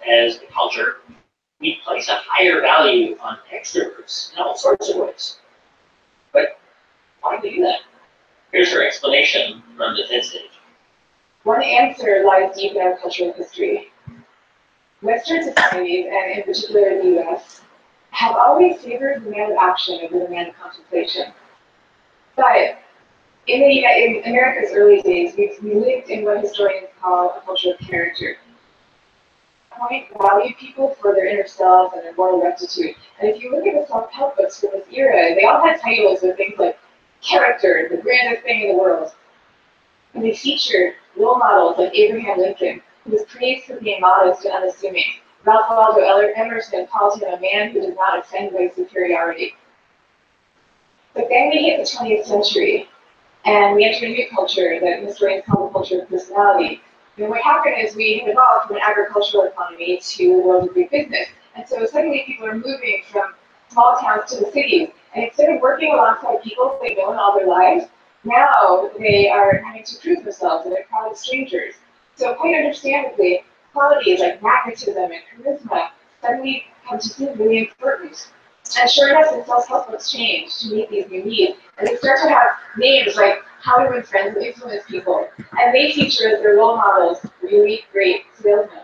as a culture, we place a higher value on extroverts in all sorts of ways. But why do we do that? Here's her explanation from the TED stage. One answer lies deep in our cultural history. Western societies, and in particular the US, have always favored the man of action over the man of contemplation. But in America's early days, we lived in what historians call a culture of character. Point valued people for their inner selves and their moral rectitude. And if you look at the self-help books from this era, they all had titles with things like character, the grandest thing in the world. And they featured role models like Abraham Lincoln, who was praised for being modest and unassuming. Ralph Waldo Emerson called him a man who does not offend by superiority. But then we hit the 20th century, and we entered a new culture that historians call the culture of personality. And what happened is we had evolved from an agricultural economy to the world of big business. And so suddenly people are moving from small towns to the cities. And instead of working alongside people they've known all their lives, now they are having to prove themselves in a crowd of strangers. So quite understandably, qualities like magnetism and charisma suddenly come to seem really important. And sure enough, the self-help books change to meet these new needs. And they start to have names like How to Win Friends and Influence People. And they feature as their role models really great salesmen.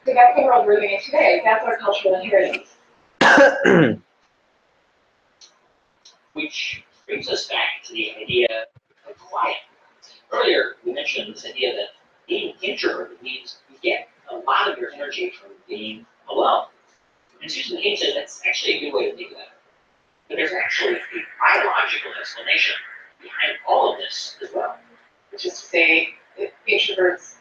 So that's the world we're living in today. That's our cultural inheritance. Which brings us back to the idea of quiet. Earlier, we mentioned this idea that being introverted means you get a lot of your energy from being alone. And Susan Cain said that's actually a good way to think about it. But there's actually a biological explanation behind all of this as well. Which is to say, that introverts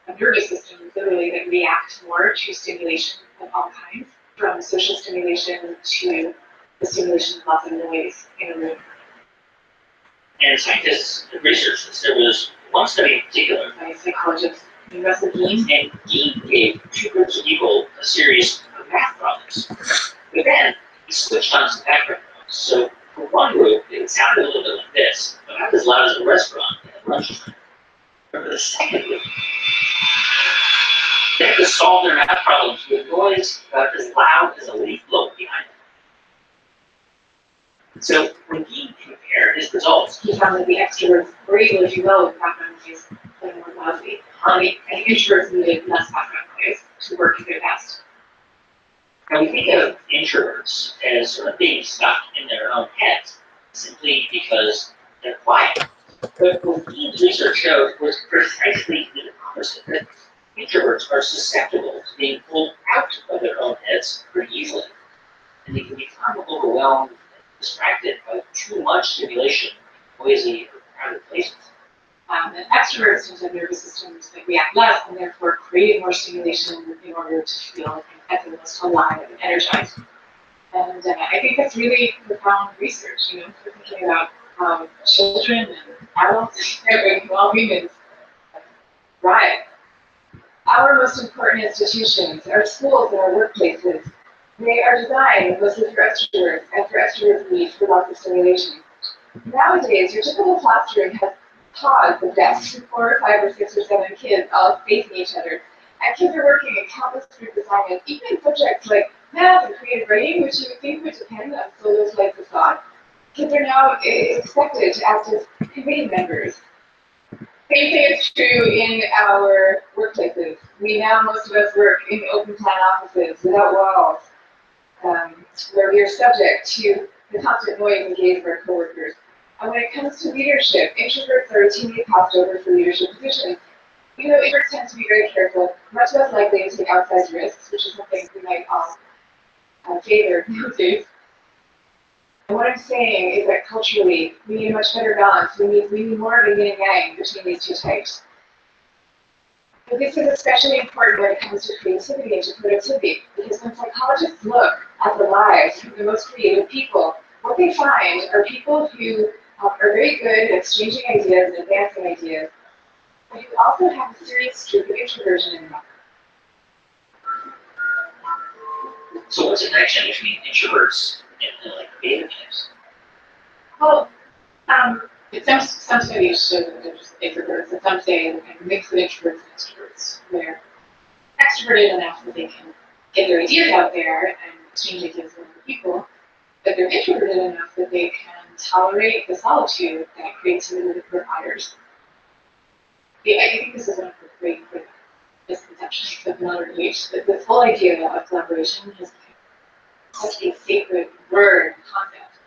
have nervous systems literally that react more to stimulation of all kinds, from social stimulation to the stimulation of lots of noise in a room. And scientists have researched this. There was one study in particular By a psychologist, Russell Dean. and he gave two groups of people a series of math problems. But then he switched on some background noise. So for one group, it sounded a little bit like this, but not as loud as a restaurant at lunchtime. But for the second group, they had to solve their math problems with noise about as loud as a leaf blower behind them. So when he compared his results, He found that the extroverts were able to do well with background noise playing more loudly. And introverts needed less background noise to work at their best. now we think of introverts as sort of being stuck in their own heads simply because they're quiet. But what Dean's research showed was precisely the opposite, that introverts are susceptible to being pulled out of their own heads pretty easily. And they can become overwhelmed and distracted by too much stimulation in noisy or crowded places. And extroverts tend to have nervous systems that react less and therefore create more stimulation in order to feel at the most alive and energized. And I think that's really profound research, for thinking about how children and adults and all humans thrive. Our most important institutions, our schools and our workplaces, they are designed mostly for extroverts and for extroverts' need for lots of stimulation. Nowadays, your typical classroom has pods of desks, 4 or 5 or 6 or 7 kids all facing each other. And kids are working in countless group assignments, even in subjects like math and creative writing, which you would think would depend on solo flights of thought. Kids are now expected to act as committee members. Same thing is true in our workplaces. Most of us work in open plan offices without walls, where we are subject to the constant noise and gaze of our coworkers. And when it comes to leadership, introverts are routinely passed over for leadership positions. Introverts tend to be very careful, much less likely to take outsized risks, which is something we might all favor nowadays. And what I'm saying is that culturally, we need a much better balance. We need more of a yin and yang between these two types. But this is especially important when it comes to creativity and to productivity, because when psychologists look at the lives of the most creative people, what they find are people who are very good at exchanging ideas and advancing ideas, but who also have a serious streak of introversion in them. So what's the connection between introverts and like beta types? Well, some studies show that there's introverts, and some say they're kind of a mix of introverts and extroverts, where extroverted enough that they can get their ideas out there and exchange ideas with other people, but they're introverted enough that they can tolerate the solitude that creativity provides. Yeah, I think this is one of the great misconceptions of modern age, that this whole idea of collaboration has become such a sacred word and concept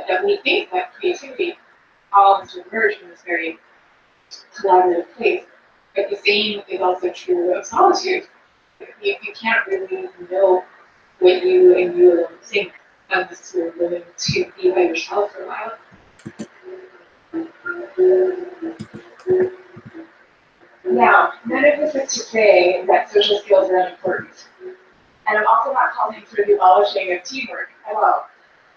that we think that creativity all has to emerge from this very collaborative place. But the same is also true of solitude. You can't really know what you and you alone think unless you're willing to be by yourself for a while. Now, none of this is to say that social skills are unimportant. And I'm also not calling for the abolishing of teamwork at all.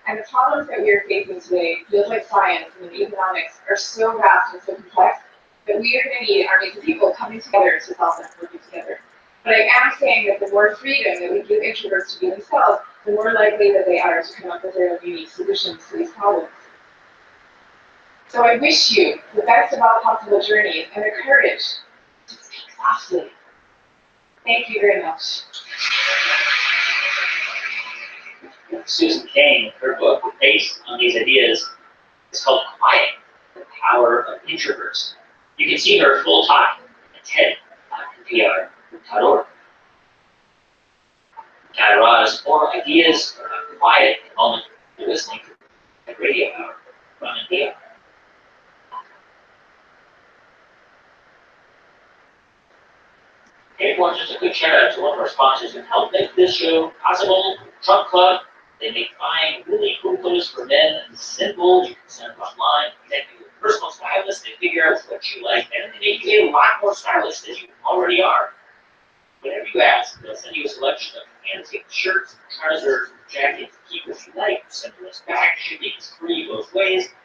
And the problems that we are facing today, fields like science and economics, are so vast and so complex that we are going to need armies of people coming together to solve them, working together. But I am saying that the more freedom that we give introverts to be themselves, the more likely that they are to come up with their own unique solutions to these problems. So I wish you the best of all possible journeys and the courage to speak softly. Thank you very much. Susan Cain, her book, based on these ideas, is called Quiet, the Power of Introverts. You can see her full talk at TED.npr.org. Kairos, more ideas about quiet in a moment. You're listening to the Radio Hour from NPR. Hey everyone, just a quick shout out to one of our sponsors who helped make this show possible, Trunk Club. They make fine, really cool clothes for men and simple. You can send them online, connect with your personal stylist, they figure out what you like, and they make you a lot more stylish than you already are. Whenever you ask, they'll send you a selection of hand-stitched shirts, trousers, jackets, keep what you like, send us back, shipping is free both ways.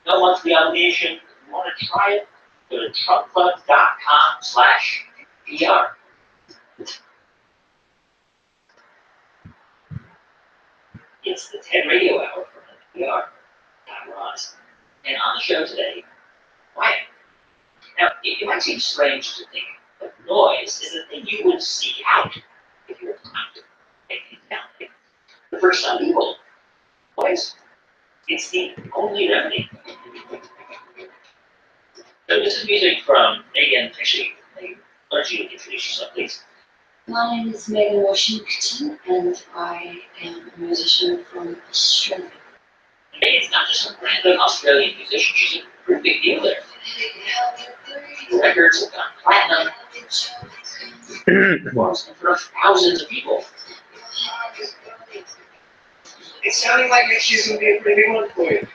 No monthly obligation. If you want to try it, go to trunkclub.com/PR. It's the TED Radio Hour from NPR. I'm Ross. And on the show today, quiet. Now, it might seem strange to think that noise is the thing you would seek out if you were trying to make things down. But for some people, noise, it's the only remedy. So this is music from Megan. Actually, why don't you introduce yourself, please? My name is Megan Washington, and I am a musician from Australia. Megan's not just some random Australian musician, she's a pretty big deal there. Records have gone platinum. Performs in front of thousands of people. It's sounding like next year's going to be a pretty big one for you.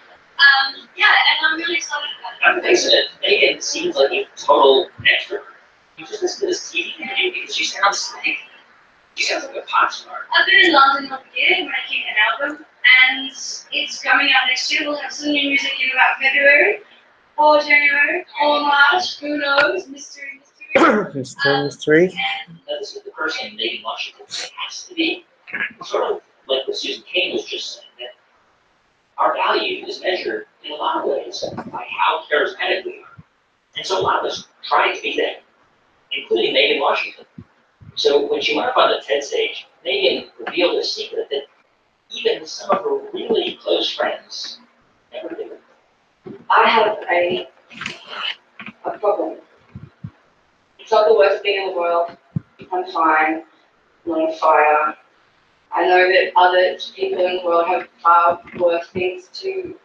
Yeah, and I'm really excited about it. I'm facing it. Megan seems like a total extrovert. You just listen to this TV interview because she sounds like a pop star. I've been in London all year making an album, and it's coming out next year. We'll have some new music in about February, or January, or March, who knows? Mystery. Mystery. Now, this is the person Megan Washington has to be. Sort of like what Susan Cain was just saying, that our value is measured in a lot of ways by how charismatic we are. And so a lot of us try to be that, including Megan Washington. So when she went up on the TED stage, Megan revealed a secret that even some of her really close friends never knew. I have a problem. It's not the worst thing in the world. I'm fine. I'm not on fire. I know that other people in the world have far worse things to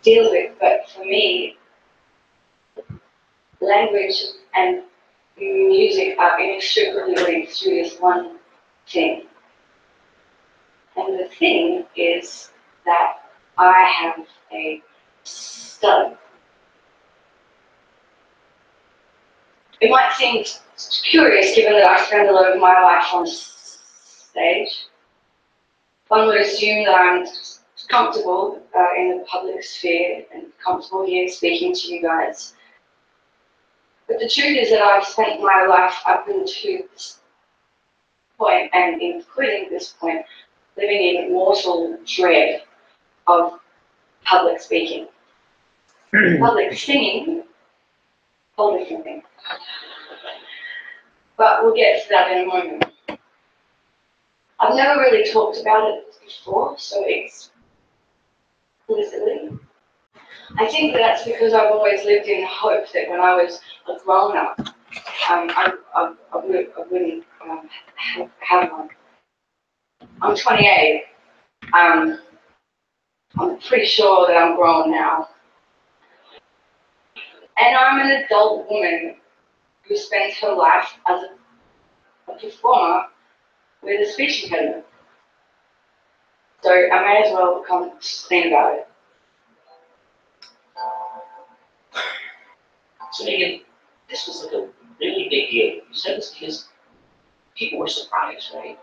deal with, but for me, language and music are inextricably linked through this one thing. And the thing is that I have a stud. It might seem curious given that I spend a lot of my life on stage. One would assume that I'm comfortable in the public sphere and comfortable here speaking to you guys. But the truth is that I've spent my life up until this point, and including this point, living in mortal dread of public speaking. Public singing, whole different thing. But we'll get to that in a moment. I've never really talked about it before, so explicitly. I think that's because I've always lived in hope that when I was a grown-up, I wouldn't have one. I'm 28. I'm pretty sure that I'm grown now. And I'm an adult woman who spends her life as a performer with a speech impediment. So I may as well come clean about it. So Megan, this was like a really big deal. You said this because people were surprised, right?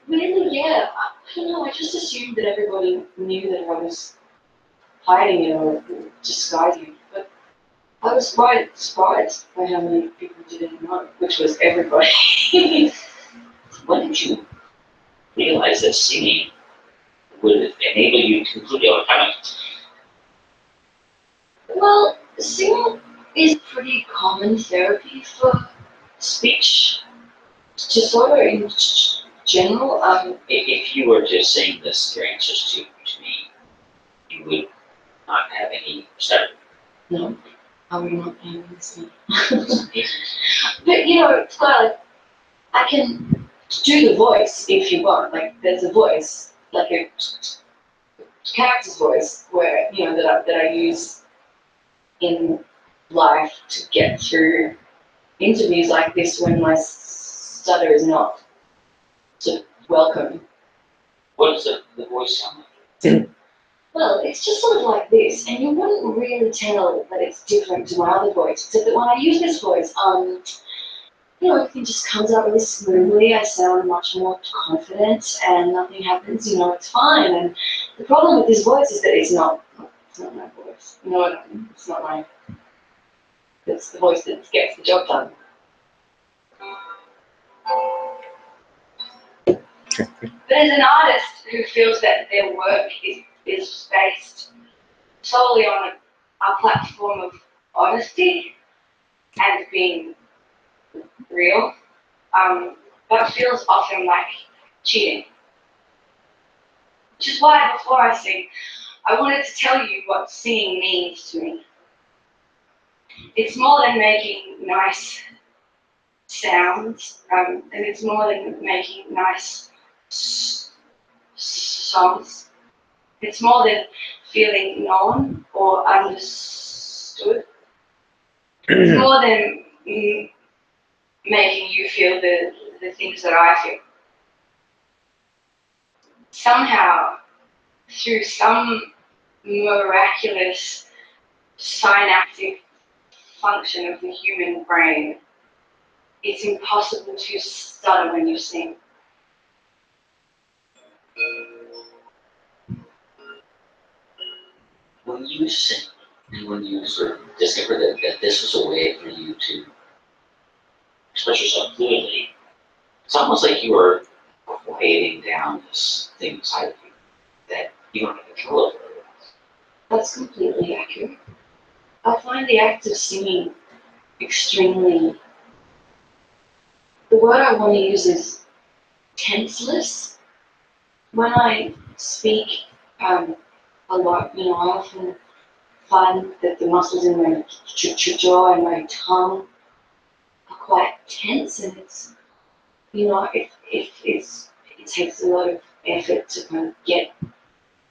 Really, yeah. I don't know, I just assumed that everybody knew that I was hiding it or disguising it, but I was quite surprised by how many people didn't know, which was everybody. When did you realize that singing would enable you to complete your talent? Well, singing is pretty common therapy for speech disorder in general. If you were to sing this, your answers to me, you would not have any stutter. No, I would not be listening. Amazing. But you know, Scarlett, I can do the voice if you want. Like, there's a voice, like a character's voice, where you know that I use in life to get through interviews like this when my stutter is not so welcome. What does the voice sound like? Well, it's just sort of like this, and you wouldn't really tell that it's different to my other voice, except that when I use this voice, you know, everything just comes out really smoothly. I sound much more confident, and nothing happens. You know, it's fine. And the problem with this voice is that it's not my voice. You know what I mean? It's not my. It's the voice that gets the job done. But as an artist who feels that their work is based solely on a platform of honesty and being real, that feels often like cheating. Which is why before I sing, I wanted to tell you what singing means to me. It's more than making nice sounds, and it's more than making nice songs. It's more than feeling known or understood. It's more than making you feel the things that I feel. Somehow, through some miraculous synaptic function of the human brain, it's impossible to stutter when you sing. When you sing, and when you sort of discovered that this was a way for you to express yourself fluidly, it's almost like you were quieting down this thing inside of you that you don't have control over. That's completely accurate. I find the act of singing extremely. The word I want to use is tenseless. When I speak a lot, you know, I often find that the muscles in my jaw and my tongue are quite tense, and it's, you know, it takes a lot of effort to kind of get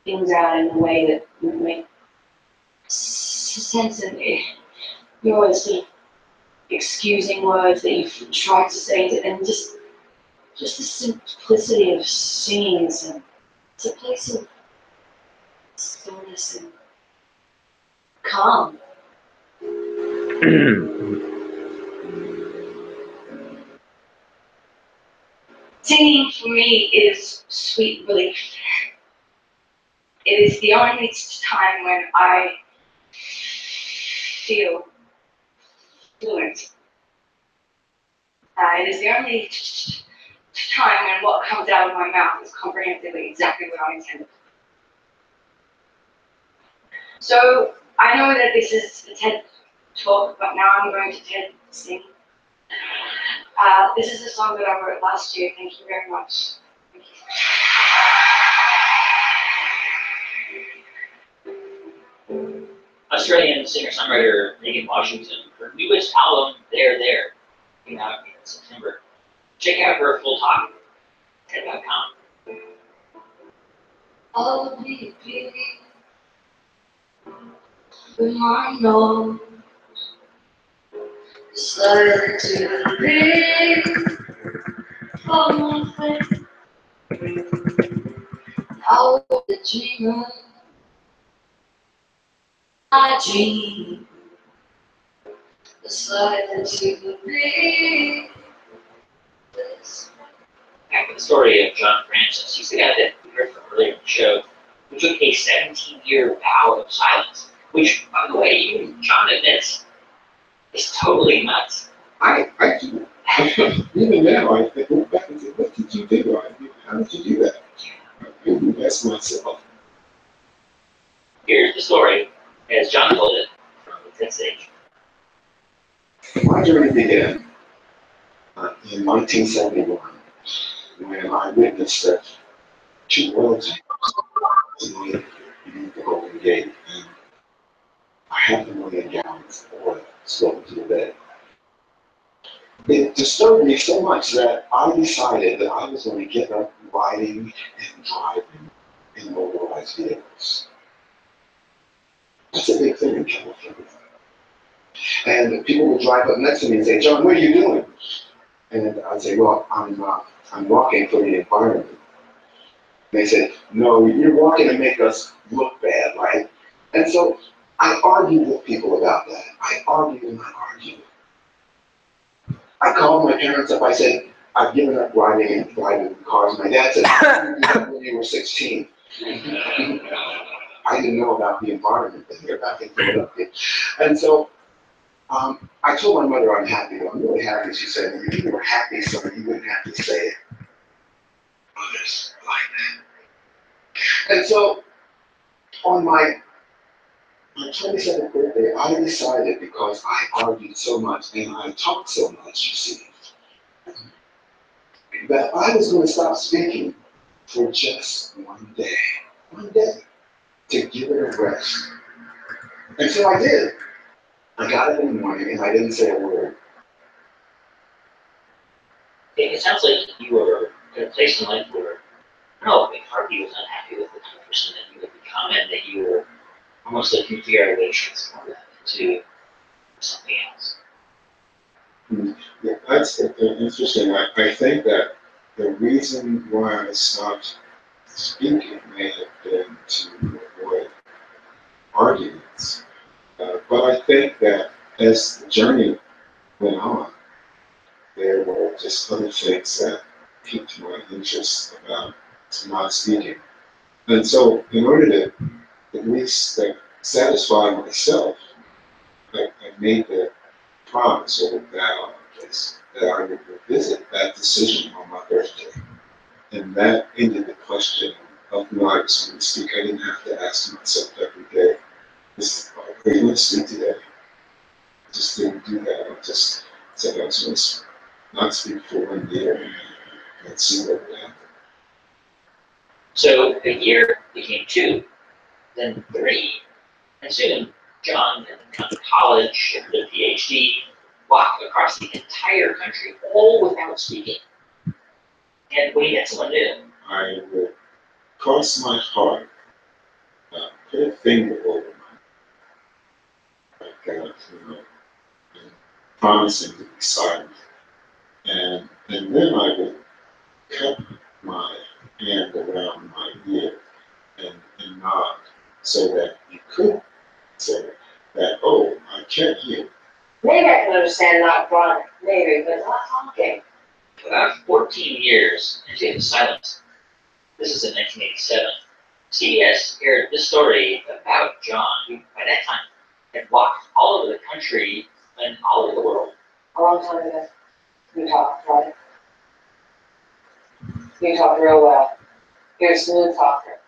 things out in a way that would make sense, and you're always sort of excusing words that you've tried to say, and just the simplicity of singing is it's a place of stillness and calm. Singing for me is sweet relief. It is the only time when I feel fluent. It is the only time when what comes out of my mouth is comprehensively exactly what I intended. So I know that this is a TED talk, but now I'm going to TED sing. This is a song that I wrote last year. Thank you very much. Thank you. Australian singer-songwriter Megan Washington, her newest album, There, came out in September. Check out her full talk, TED.com. I'll be big when my nose started to big for my face. I was a dreamer. I dream decided to be this. Back to the story of John Francis. He's the guy that we heard from earlier in the show, who took a 17-year vow of silence, which, by the way, even John admits is totally nuts. I do. Even now, I go back and say, what did you do? How did you do that? I do ask myself. Here's the story, as John told it from the TED stage. My journey began in 1971 when I witnessed that two worlds collided beneath the Golden Gate, and 500,000 gallons of oil spilled into the bay. It disturbed me so much that I decided that I was going to get up riding and driving in motorized vehicles. That's a big thing in California. And people would drive up next to me and say, John, what are you doing? And I'd say, well, I'm walking for the environment. And they said, no, you're walking to make us look bad, right? And so I argued with people about that. I argued and I argued. I called my parents up. I said, I've given up riding and driving cars. My dad said, you did that when you were 16. I didn't know about the environment then. They're back in Philadelphia. And so I told my mother I'm happy. I'm really happy. She said, if you were happy, son, you wouldn't have to say it. Others like that. And so on my 27th birthday, I decided, because I argued so much and I talked so much, you see, that I was going to stop speaking for just one day, to give it a rest. And so I did. I got up in the morning and I didn't say a word. It sounds like you were in a place in life where, no, I mean, Harvey was unhappy with the kind of person that you had become, and that you were almost looking for your elevations to something else. Yeah, that's interesting. I think that the reason why I stopped speaking may have been to avoid arguments. But I think that as the journey went on, there were just other things that piqued my interest about not speaking. And so in order to at least satisfy myself, I made the promise or the vow, I guess, that I would revisit that decision on my birthday. And that ended the question of who I was going to speak. I didn't have to ask myself every day, are you going to speak today? I just didn't do that. I just said I was going to not speak for 1 year and see what would happen. So a year became 2, then 3, and soon John had gone to college, earned a PhD, walked across the entire country, all without speaking. And when he met someone new, I would cross my heart, put a finger over my like and promising to be silent. And then I would cup my hand around my ear and nod so that you could say that, oh, I can't hear. Maybe I can understand not crying, maybe, but not talking. about 14 years into the silence, this is in 1987, CBS aired this story about John, who by that time had walked all over the country and all over the world. A long time ago. You talk, right? You talk real well. You're a smooth talker.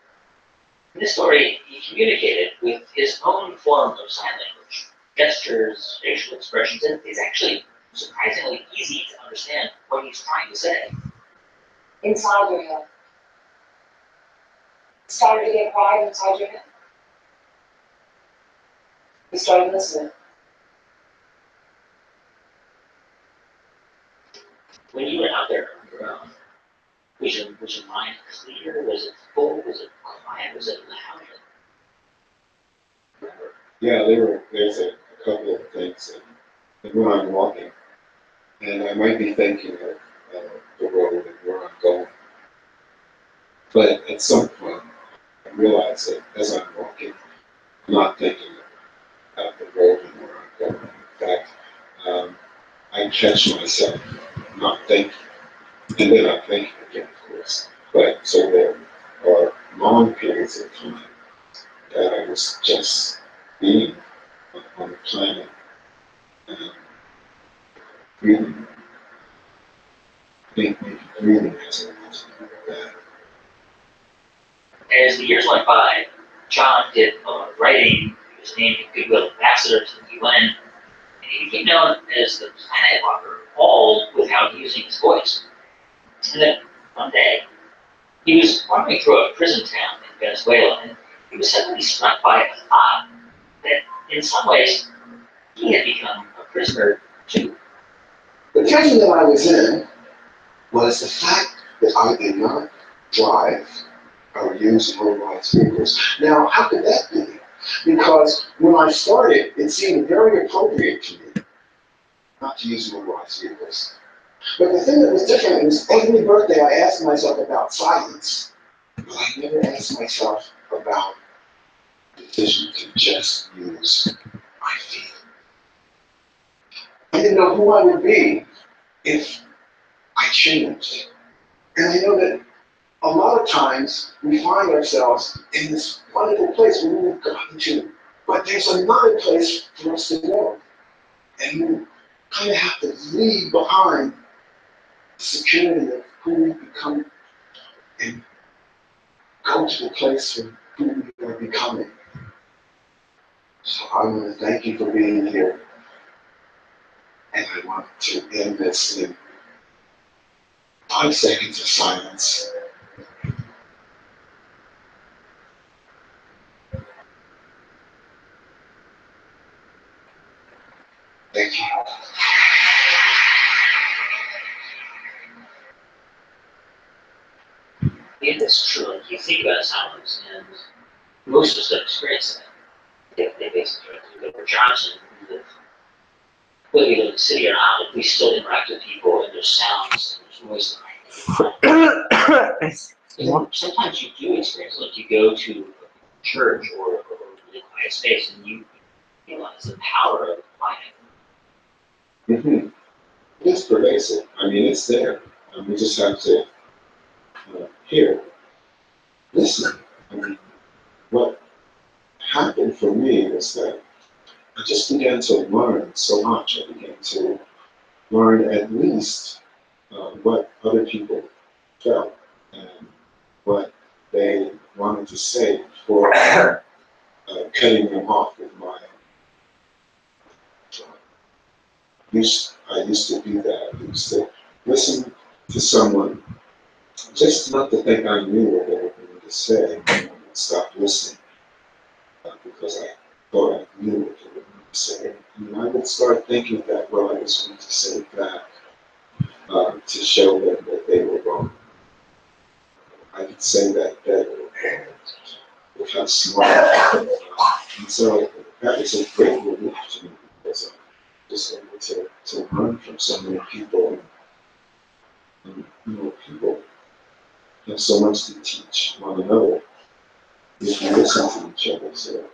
In this story, he communicated with his own form of sign language, gestures, facial expressions, and it's actually surprisingly easy to understand what he's trying to say. Inside your head. Started to get quiet inside your head. You started listening. When you were out there on your own, was your mind clear? Was it full? Was it quiet? Was it loud? Yeah, there's a couple of things that when I'm walking, and I might be thinking of the road and where I'm going. But at some point, I realize that as I'm walking, I'm not thinking about the road and where I'm going. In fact, I catch myself not thinking, and then I'm thinking again, of course. But so there are long periods of time that I was just being on the planet, breathing, maybe breathing as I was doing that. As the years went by, John did a lot of writing. He was named a Goodwill Ambassador to the UN, and he became known as the Planet Walker, all without using his voice. And then one day, he was wandering through a prison town in Venezuela, and he was suddenly struck by a thought that, in some ways, he had become a prisoner too. The tension that I was in was the fact that I did not drive or use motorized vehicles. Now, how could that be? Because when I started, it seemed very appropriate to me not to use motorized vehicles. But the thing that was different was every birthday I asked myself about silence, but I never asked myself about the decision to just use my feet. I didn't know who I would be if I changed. And I know that a lot of times we find ourselves in this wonderful place where we've gotten to, but there's another place for us to go. And we kind of have to leave behind the security of who we become and go to the place of who we are becoming. So I want to thank you for being here. And I want to end this in 5 seconds of silence. Thank you. It is true. Like, you think about silence, and most of us don't experience that. They basically go for Johnson, whether we live in the city or not, we still interact with people, and there's sounds and there's noise. And sometimes you do experience, like you go to a church or a really quiet space, and you realize the power of quiet. Mm-hmm. It's pervasive. I mean, it's there. We just have to hear, listen. I mean, what happened for me was that I just began to learn so much. I began to learn at least what other people felt and what they wanted to say before cutting them off with my I used to do that. I used to listen to someone just not to think I knew what they were going to say. I stopped listening because I thought I knew what they were going to say. And I would start thinking that what I was going to say back to show them that they were wrong. I could say that better and without smiling. And so that was a great relief to me because I was able to learn from so many people. And people have so much to teach one another if you listen to each other. So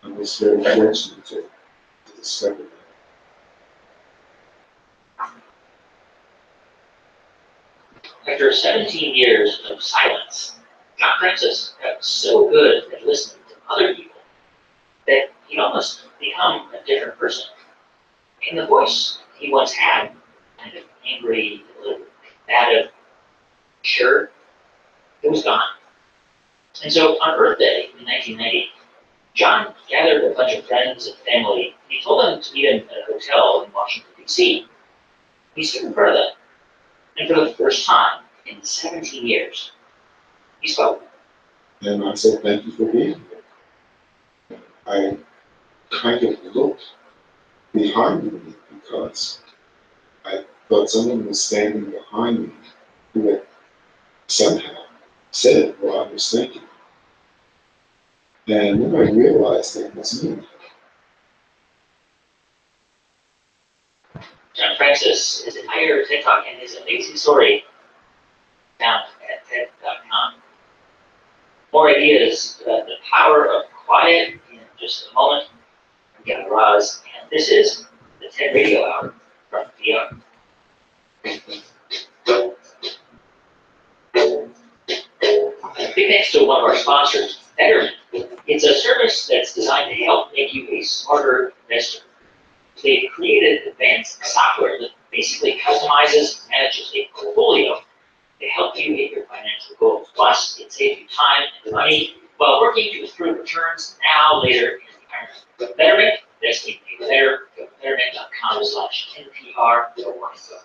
I was very fortunate to discover that. After 17 years of silence, John Francis got so good at listening to other people that he'd almost become a different person. And the voice he once had, kind of angry, a little combative, sure, it was gone. And so on Earth Day in 1990, John gathered a bunch of friends and family. He told them to meet him at a hotel in Washington, D.C. He stood in front of them, and for the first time in 17 years, he spoke. And I said, thank you for being here. I kind of looked behind me because I thought someone was standing behind me who had somehow said what I was thinking. And then I realized that it was me. John Francis, his entire TED Talk and his amazing story found at TED.com. More ideas about the power of quiet in just a moment. I'm Gavin Roz, and this is the TED Radio Hour from VR. Big thanks to one of our sponsors, Betterment. It's a service that's designed to help make you a smarter investor. They've created advanced software that basically customizes and manages a portfolio to help you hit your financial goals. Plus, it saves you time and money while working to improve returns now, later in retirement. With Betterment, investing pays better. Go to betterment.com/NPR for more info.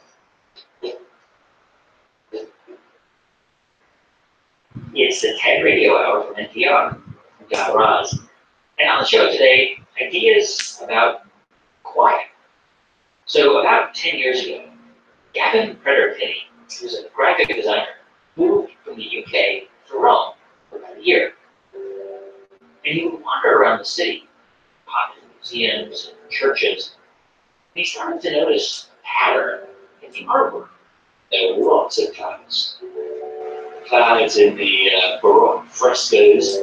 It's the TED Radio Hour from NPR. I'm Gavin Roz. And on the show today, ideas about quiet. So about 10 years ago, Gavin Preder-Pinney, who's a graphic designer, moved from the UK to Rome for about a year. And he would wander around the city, popular museums and churches, and he started to notice a pattern in the artwork. There were lots of clouds. Clouds in the Baroque frescoes,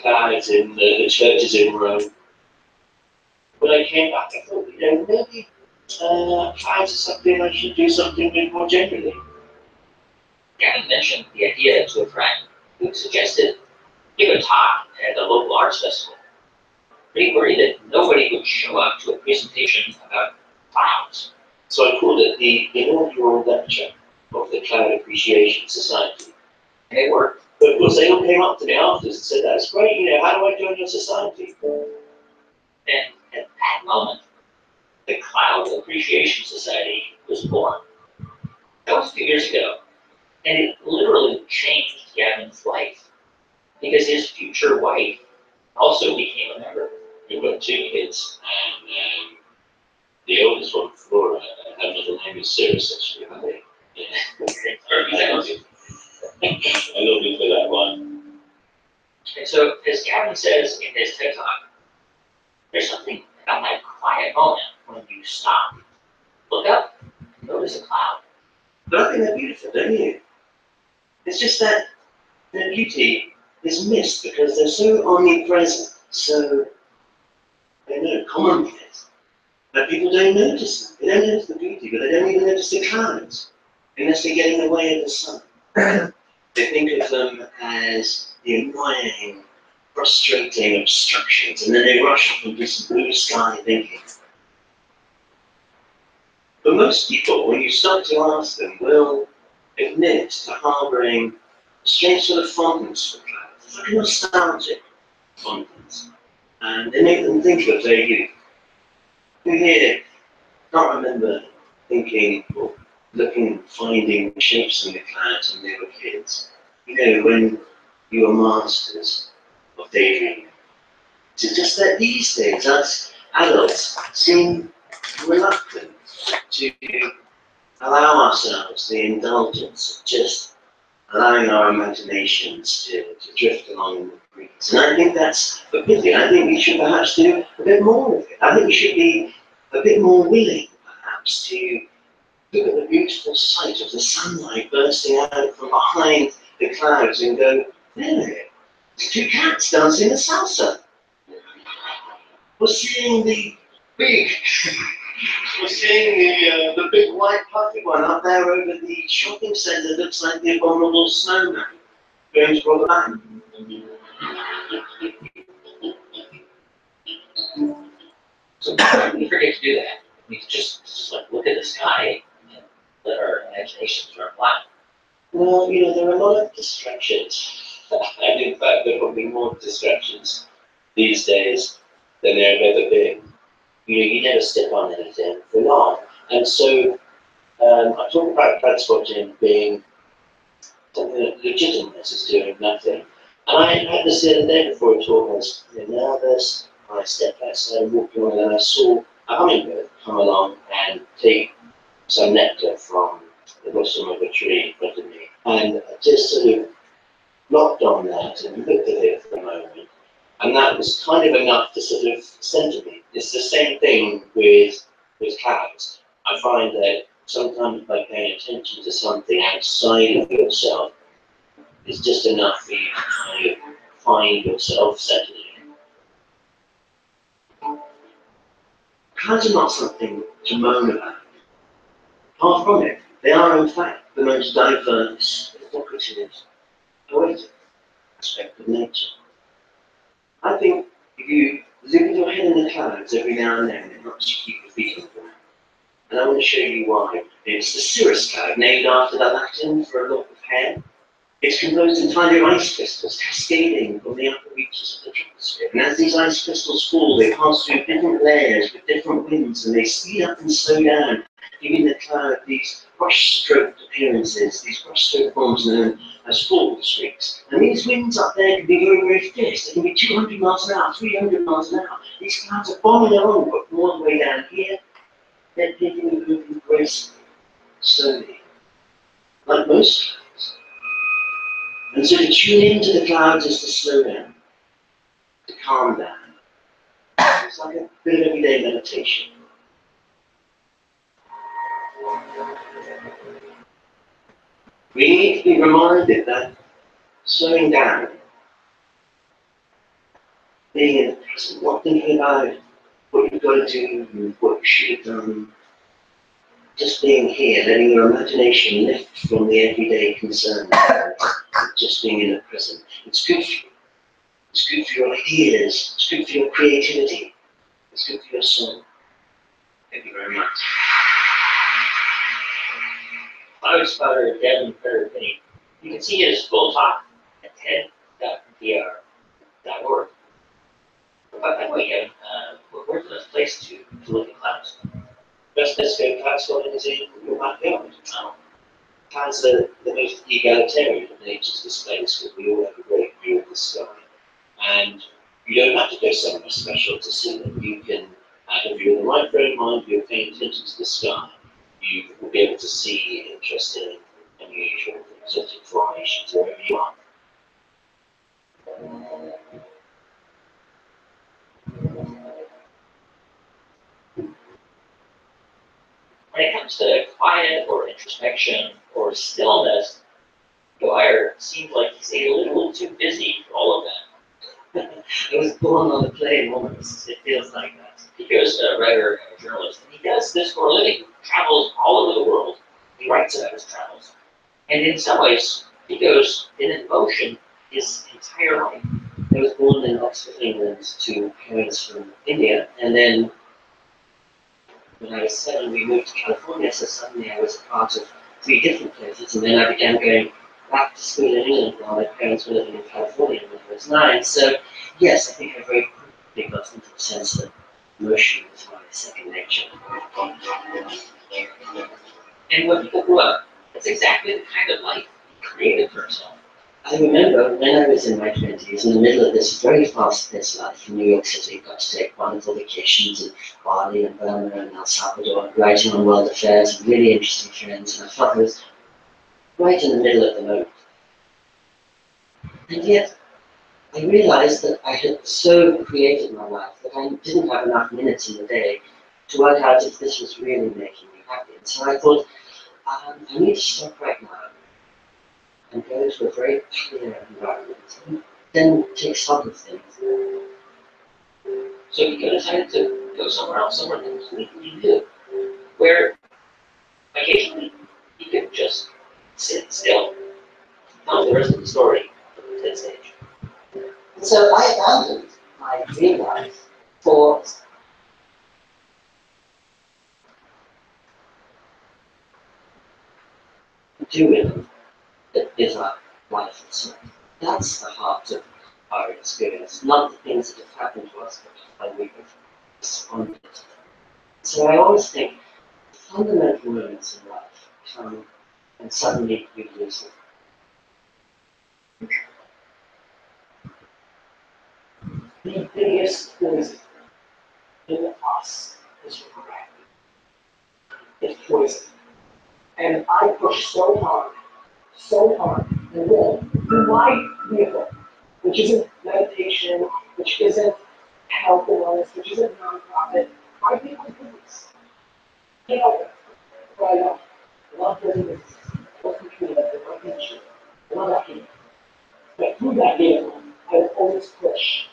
clouds in the churches in Rome. When I came back, I thought, maybe clouds are something I should do something with more generally. Gavin mentioned the idea to a friend who suggested give a talk at the local arts festival. But he worried that nobody would show up to a presentation about clouds. So I called it the inaugural lecture of the Cloud Appreciation Society. And it worked. But of course, they all came up to me afterwards and said, that's great, how do I join your society? And at that moment, the Cloud Appreciation Society was born. That was a few years ago, and it literally changed Gavin's life because his future wife also became a member. We've got 2 kids, and the oldest one, Flora, her middle name is Cirrus, actually. I love you for that one. And so, as Gavin says in his TED Talk, there's something about that quiet moment when you stop, look up, and notice a cloud. But I think they're beautiful, don't you? It's just that their beauty is missed because they're so omnipresent, so, commonplace, that people don't notice them. They don't notice the beauty, but they don't even notice the clouds, unless they get in the way of the sun. They think of them as the annoying, frustrating obstructions, and then they rush off into some blue sky thinking. But most people, when you start to ask them, will admit to harboring a strange sort of fondness for clouds. It's like a nostalgic fondness. And they make them think of their youth. We here can't remember thinking or looking, finding shapes in the clouds when they were kids. When you were masters of daydreaming. It's just that these days, us adults seem reluctant to allow ourselves the indulgence of just allowing our imaginations to drift along the breeze. And I think that's a pity. I think we should perhaps do a bit more of it. I think we should be a bit more willing, perhaps, to look at the beautiful sight of the sunlight bursting out from behind the clouds and go, there, there's 2 cats dancing a salsa. We're seeing the big white puffy one up there over the shopping centre. Looks like the abominable snowman going to rob a bank. So why do we forget to do that? We just look at the sky and let our imaginations run wild. Well, there are a lot of distractions And in fact, there are probably more distractions these days than there have ever been. You never step on anything for long. And so I talk about crowd spotting being something that legitimizes doing nothing. And I had this the other day before a talk. I was nervous. I stepped outside and walked along, and I saw a hummingbird come along and take some nectar from the blossom of a tree in front of me. And I just sort of locked on that and looked at it for a moment. And that was kind of enough to sort of center me. It's the same thing with clouds. I find that sometimes by paying attention to something outside of yourself is just enough for you to kind of find yourself settling. Clouds are not something to moan about. Far from it. They are in fact the most diverse, evocative, poetic aspect of nature. I think if you look at your head in the clouds every now and then, it helps you keep your feet on the ground. And I want to show you why. It's the cirrus cloud, named after the Latin for a lock of hair. It's composed entirely of ice crystals cascading from the upper reaches of the troposphere. And as these ice crystals fall, they pass through different layers with different winds, and they speed up and slow down, giving the cloud these brushstroke appearances, these brushstroke forms known as fall streaks. And these winds up there can be very, very fierce. They can be 200 miles an hour, 300 miles an hour. These clouds are bombing along, but from all the way down here, they're taking and moving gracefully, slowly, like most clouds. And so to tune into the clouds is to slow down, to calm down. It's like a bit of everyday meditation. We need to be reminded that slowing down, being in the present, not thinking about what you've got to do and what you should have done, just being here, letting your imagination lift from the everyday concerns, just being in the present. It's good for you. It's good for your ideas. It's good for your creativity. It's good for your soul. Thank you very much. Cloud Spotter, Devin Fetterpenny. You can see his full talk at TED.npr.org. By the way, Devin, where's the best place to look at clouds? Best place to go cloud spotting is in your backyard. Clouds are the most egalitarian of nature's displays because we all have a great view of the sky. And you don't have to go somewhere special to see them. You can, if you're in the right frame of mind, if you're paying attention to the sky, you will be able to see interesting, unusual, exotic formations wherever you are. When it comes to quiet or introspection or stillness, Dwyer seems like he's a little too busy for all of that. I was born on a plane almost. It feels like that. He goes a writer and a journalist, and he does this for a living. Travels all over the world. He writes about his travels. And in some ways, he goes in motion his entire life. I was born in Oxford, England, to parents from India, and then when I was 7, we moved to California, so suddenly I was a part of 3 different places, and then I began going back to school in England while my parents were living in California when I was 9. So, yes, I think I very quickly got into the sense that motion was my second nature. And when people grew up, that's exactly the kind of life he created for himself. I remember when I was in my 20s, in the middle of this very fast-paced life in New York City, got to take wonderful vacations in Bali and Burma and El Salvador, writing on world affairs, and really interesting friends, and I felt I was right in the middle of the moment. And yet, I realized that I had so created my life that I didn't have enough minutes in the day to work out if this was really making me happy. And so I thought, I need to stop right now and go to a very clear environment and then take stock of things. So he decided to go somewhere else, somewhere completely new, where occasionally he could just sit still, tell the rest of the story on the TED stage. And so I abandoned my dream life for doing that is our life itself. That's the heart of our experience, not the things that have happened to us, but how we have responded to them. So I always think fundamental moments in life come and suddenly we lose them. The biggest poison in us is regret. It's poison. And I push so hard, and will, through my vehicle, which isn't meditation, which isn't health and wellness, which isn't nonprofit. I think my business. You know, what I love. I love business. I love the community. I love nature. I love that people. But through that vehicle, I will always push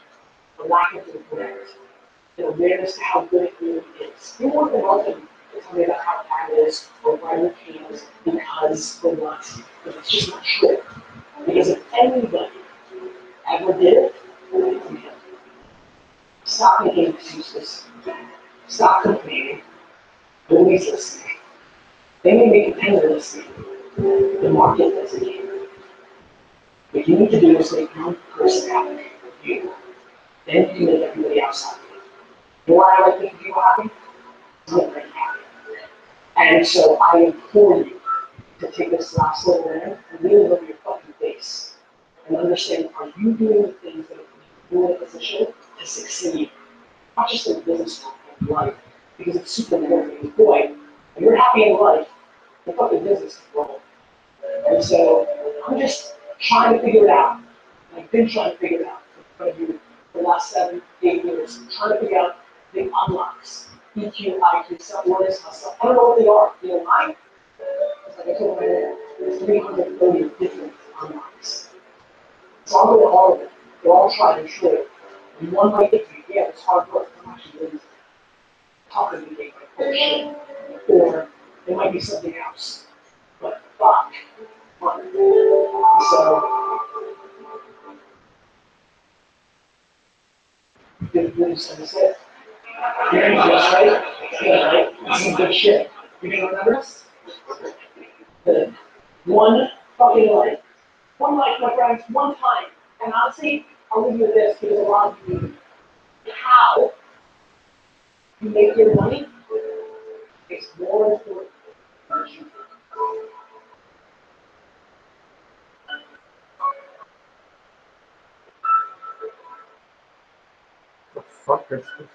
the lack of regret and awareness to how good it really is. You want to welcome to tell me about how bad it is or why we can't because we're not. But it's just not true. Because if anybody ever did it, we can. Stop making excuses. Stop complaining. Nobody's listening. They may make a penny listening. The market doesn't care. What you need to do is make one person happy. You. Then you can make everybody else happy. You know why I like making people happy? I'm very happy. And so I implore you to take this last little minute and really look at your fucking face and understand, are you doing the things that you're in a position to succeed? Not just in business, but in life, because it's super important. And boy, when you're happy in life, the fucking business is rolling. And so I'm just trying to figure it out. I've been trying to figure it out for the last 7, 8 years, trying to figure out the unlocks. EQ, IQ, self-awareness, myself. I don't know what they are. You know why? It's like I told my dad, there's 330 different unlocks. So I'll go to all of them. They're all tried and true. And one might think, yeah, it's hard work. I'm actually really talking to me like bullshit. Or there might be something else. But fuck. Fun. So, good news, and that's it. You're gonna do this, right? Yeah, right? That's some good shit. You're gonna remember this? Good. One fucking life. One life, my friends, one time. And honestly, I'll leave you with this because a lot of you, how you make your money is more important than you. The fuck is this?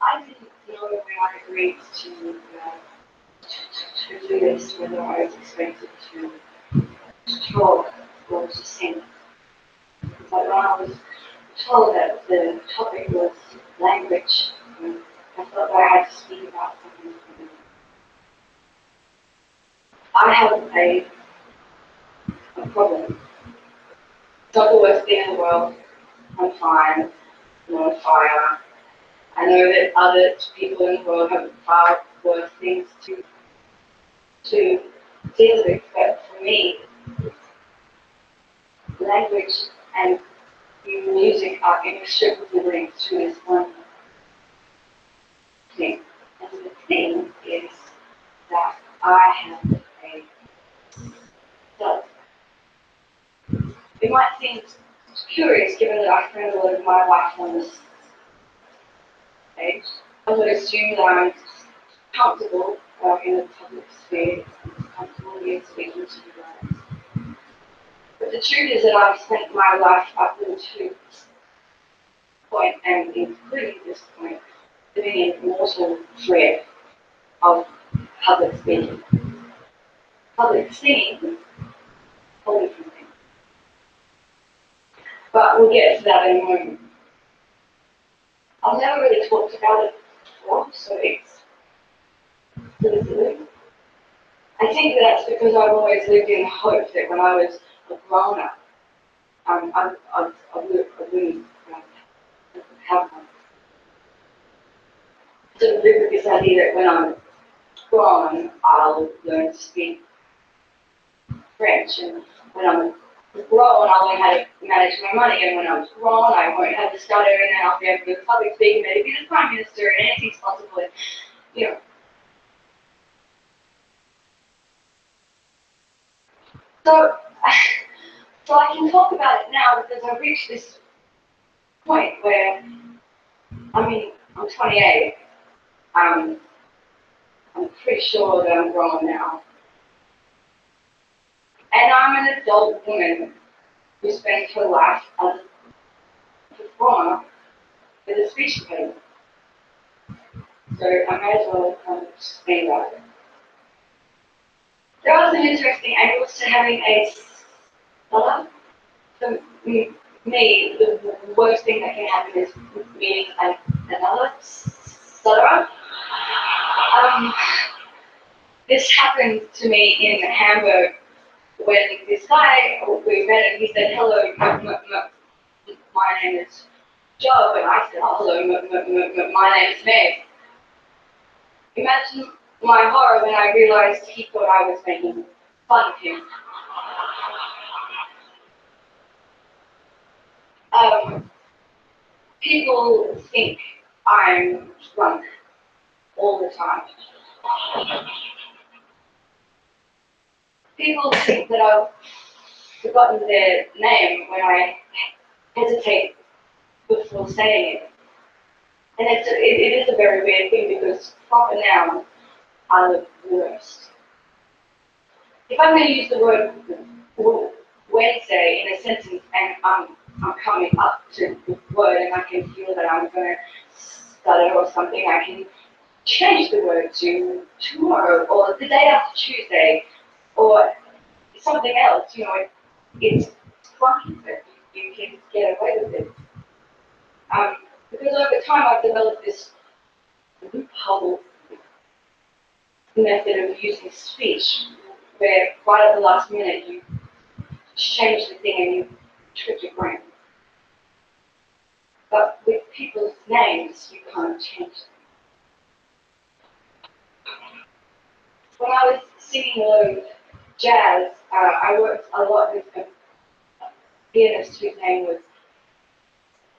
I didn't know when I agreed to do this, whether I was expected to talk or to sing. But when I was told that the topic was language, I felt that I had to speak about something. I have a problem. Not the worst thing in the world. I'm fine. I'm on fire. I know that other people in the world have far worse things to deal with, but for me, language and music are inextricably linked to this one thing. And the thing is that I have a self. It might seem curious given that I spend a lot of my life on this stage. I would assume that I'm comfortable in the public sphere, comfortable here speaking to you guys. But the truth is that I've spent my life up until this point, and including this point, living in mortal dread of public speaking. Public singing, wholly different thing. But we'll get to that in a moment. I've never really talked about it before, so it's silly. I think that's because I've always lived in hope that when I was a grown up, I wouldn't have one. So live with this idea that when I'm grown, I'll learn to speak. French, and when I'm grown, I'll learn how to manage my money, and when I'm grown, I won't have to stutter, and then I'll be able to do public speaking, maybe be the Prime Minister, and anything's possible, and, you know. So, so I can talk about it now because I've reached this point where, I mean, I'm 28, I'm pretty sure that I'm grown now. And I'm an adult woman who spent her life as a performer with a speech impediment. So I may as well explain about it. There are some interesting angles to having a stutter. For me, the worst thing that can happen is meeting another stutterer. This happened to me in Hamburg when this guy, we met and he said, hello, my name is Joe, and I said, oh, hello, my name is Meg. Imagine my horror when I realized he thought I was making fun of him. People think I'm drunk all the time. People think that I've forgotten their name when I hesitate before saying it. And it is a very weird thing because proper nouns are the worst. If I'm going to use the word Wednesday in a sentence and I'm coming up to the word and I can feel that I'm going to stutter or something, I can change the word to tomorrow or the day after Tuesday or something else. You know, it's funky, but you can get away with it. Because over time I've developed this loophole method of using speech where right at the last minute you change the thing and you trick your brain. But with people's names, you can't change them. When I was singing a lot of jazz, I worked a lot with a pianist whose name was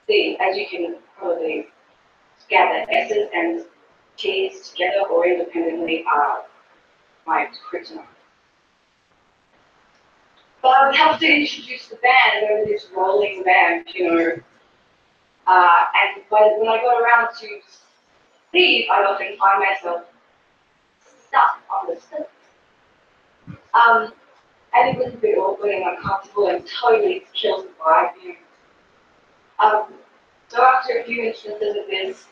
Steve, as you can probably gather, S's and T's together or independently are my kryptonite. But I would have to introduce the band over this rolling band, you know. And when I got around to Steve, I'd often find myself stuck on the stage. And it was a bit awkward and uncomfortable and totally killed the vibe, you know. So after a few instances of this,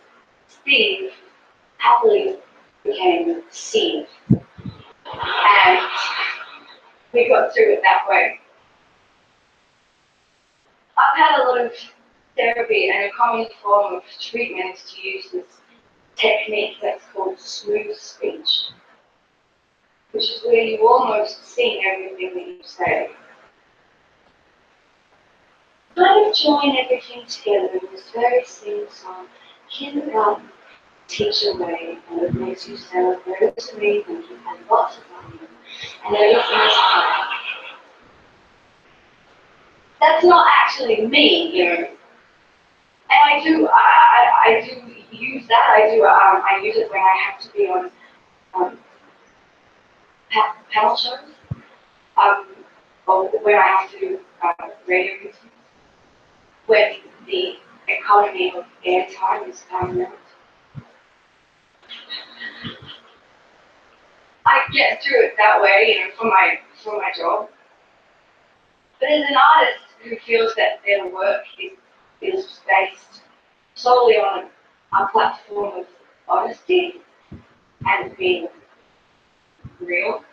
Steve happily became Steve. And we got through it that way. I've had a lot of therapy, and a common form of treatment is to use this technique that's called smooth speech, which is where you almost sing everything that you say. Kind of join everything together in this very sing-song kindergarten teacher way, and it makes you sound very sweet and you have lots of fun, and everything is fine. That's not actually me, you know. And I do use that. I use it when I have to be on panel shows, or when I have to do radio meetings, when the economy of airtime is paramount. I get through it that way, you know, for my job. But as an artist who feels that their work is based solely on a platform of honesty and being real,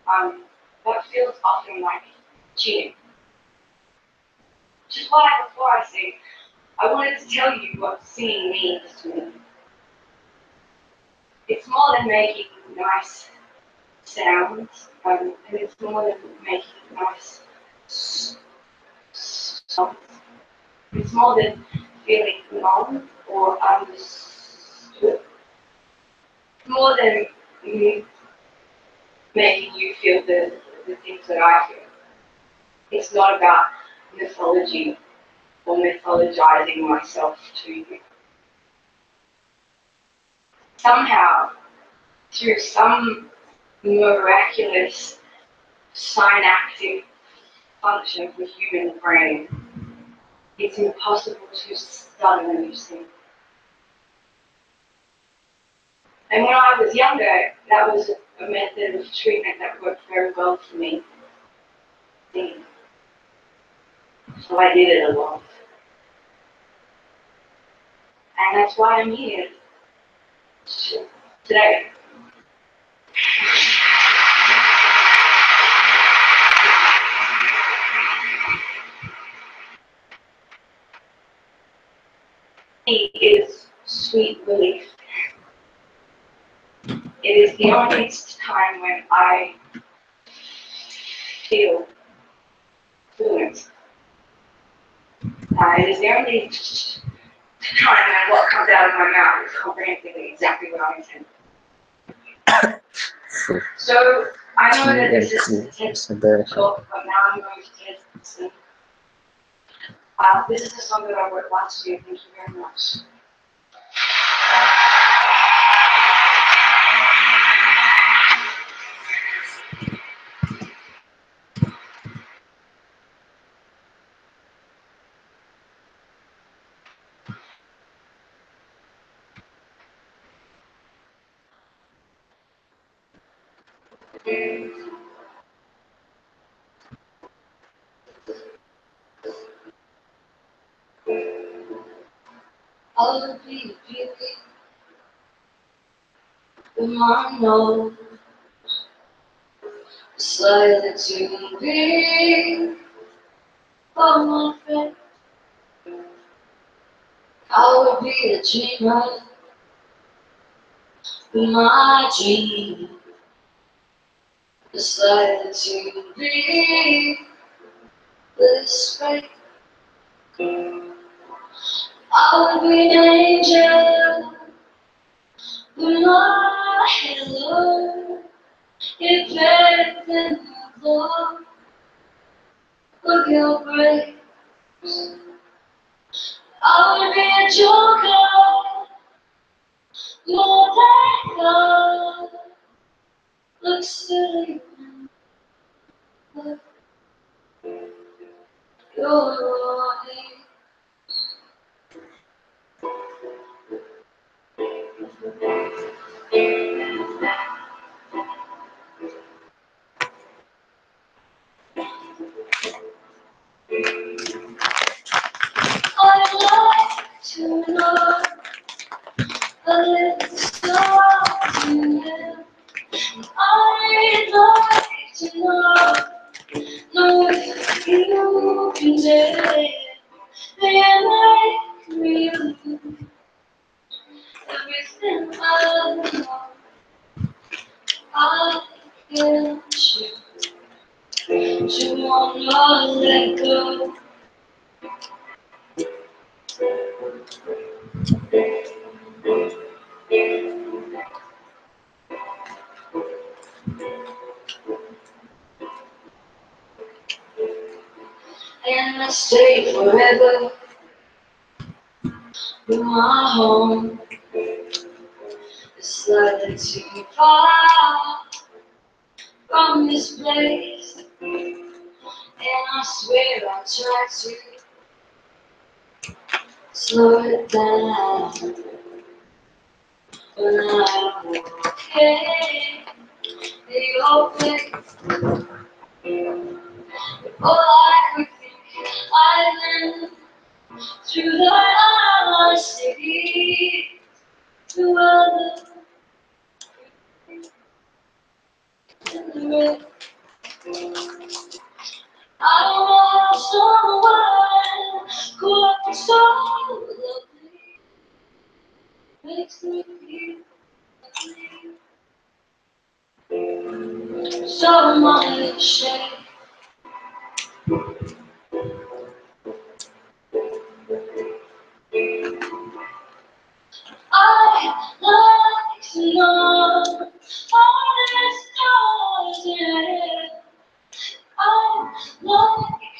that feels often like cheating. Which is why before I sing, I wanted to tell you what singing means to me. It's more than making nice sounds, and it's more than making nice songs. It's more than feeling known or understood. More than making you feel the things that I feel. It's not about mythology or mythologizing myself to you. Somehow, through some miraculous synaptic function of the human brain, it's impossible to start a new thing. And when I was younger, that was a method of treatment that worked very well for me. So I did it a lot. And that's why I'm here today. It is sweet relief. It is the only time when I feel fluent. It is the only time when what comes out of my mouth is comprehensively exactly what I intend. So I know that this is a test talk, but now I'm going to test this. This is a song that I wrote last year. Thank you very much. I'll be beauty with my nose, silent to be on my face. I will be a dreamer with my dream, silent to be this way. I will be an angel with my hello. If everything you love of your grace, I will be a joker more than God. Look silly, but you're here. I'd like to know a little something new. I'd like to know if you can dare make me lose everything I know. I get you wanna let go. And I stay forever with my home. It's like too far from this place. And I swear I try to slow it down. But I'm okay. You're okay. All I could think I lived through the city to others in the rain. I want someone who looks so lovely, makes me feel so much shame. I like to know all the stars in it. I like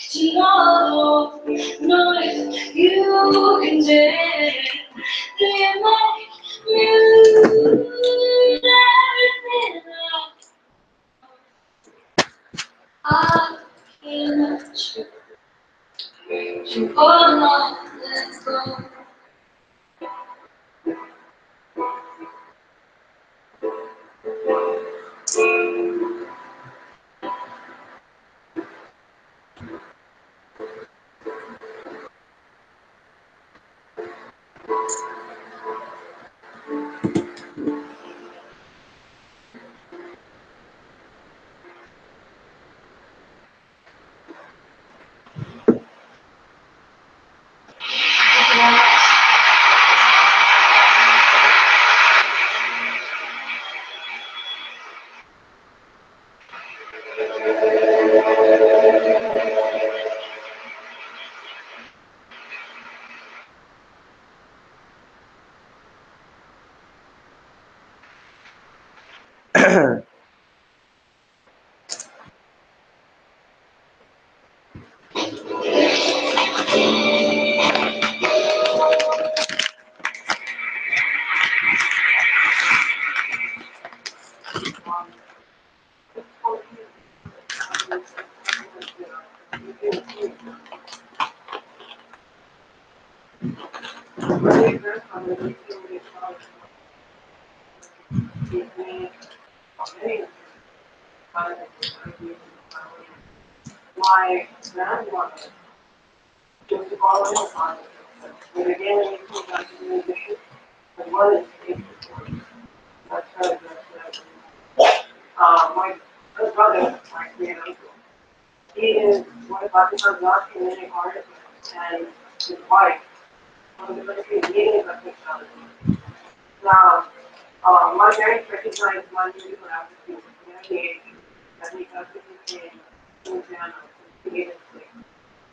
My grandmother used to call me upon it. But again, when you come back to the issue, the mother is that's her, that's my brother, my great uncle, he is one of Pakistan's last community artists, and his wife, one of the country's leading Pakistan. Now, my parents recognized my musical aptitude from an age that he practically came to Louisiana to create his thing.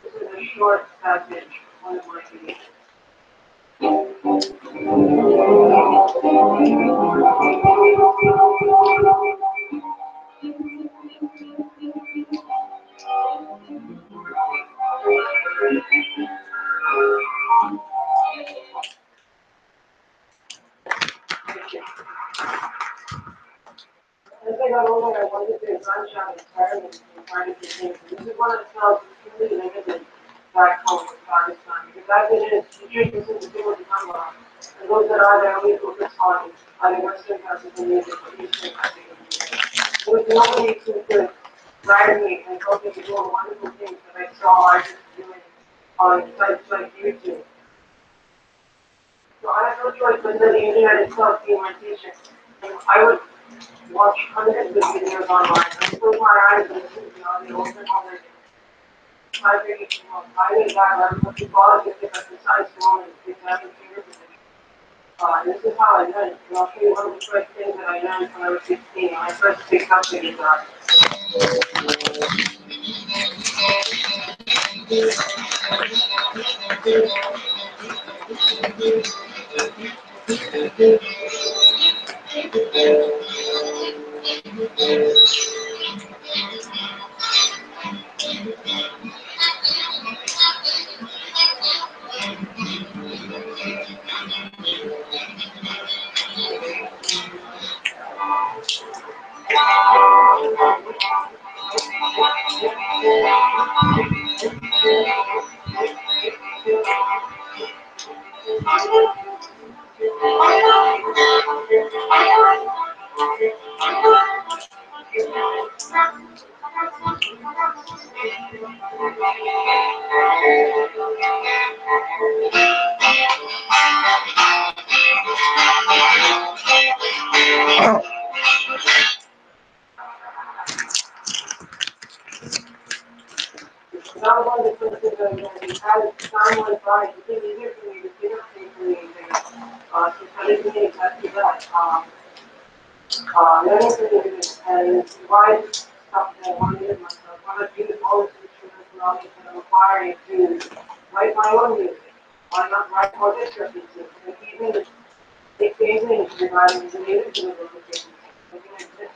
This is a short passage, one of my creations. As I got older, I wanted to branch out entirely and try to do things. This is one of the felt truly limited back home in Pakistan. Because as it is, teachers listen to people to come on. And those that are there only focus on either Western classical music or Eastern classical music. There was nobody who could guide me and help me to do all the wonderful things that I saw artists doing on sites like YouTube. So I had no choice but the internet itself being my teacher. And I would watch hundreds of videos online and close my eyes and listen to the open already. I think I did that, I was looking forward to it at the size moment, because I have a finger position. This is how I learned. And I'll show you one of the first things that I learned when I was 16, when I first picked up the guitar. That was one of the first things I learned. As time went by, it became easier for me to pick up things for me and to study me exactly that. Learning to do it and why stuff that I want to do myself. I want to use all this instrumental knowledge that I'm acquiring to write my own music. Why not write orchestra pieces? And even take the English regarding the music to the location. Something like this.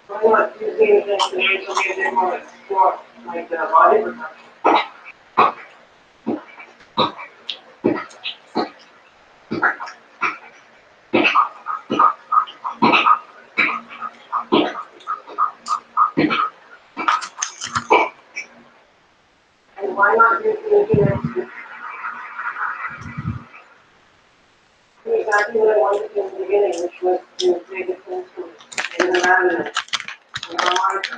Why not use things in financial music or sport, like body production? And why not use the internet to do exactly what I wanted to in the beginning, which was to make a sense in an environment, in a harmonica.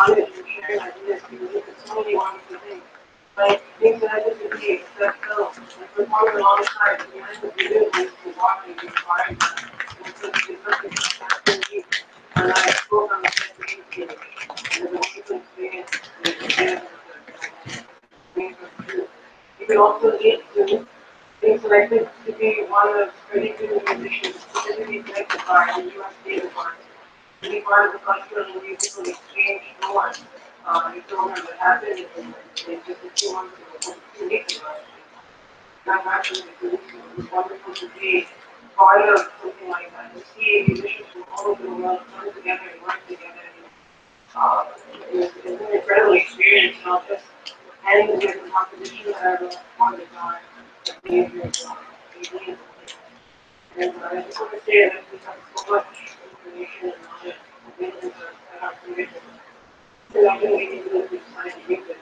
on it and sharing ideas because there's so many wonderful things. Like things that I disagree, that film, like performing alongside, to be honest with you, is walking, inspiring. It's something that's unique. And I spoke on the same stage, and it was a wonderful experience. You can also lead to being selected to be one of 32 musicians specifically selected by the U.S. State Department to be part of the cultural and musical exchange norm. The program that happened in just a few months ago, 2 weeks ago. That happened in 2 weeks ago. It was wonderful to be part of something like that, to see musicians from all over the world come together and work together. It was an incredible experience, not just having the different compositions that I was on the time, but being here as well. And I just want to say that we have so much information and knowledge available at our fingertips. So I think we can do this time to use it.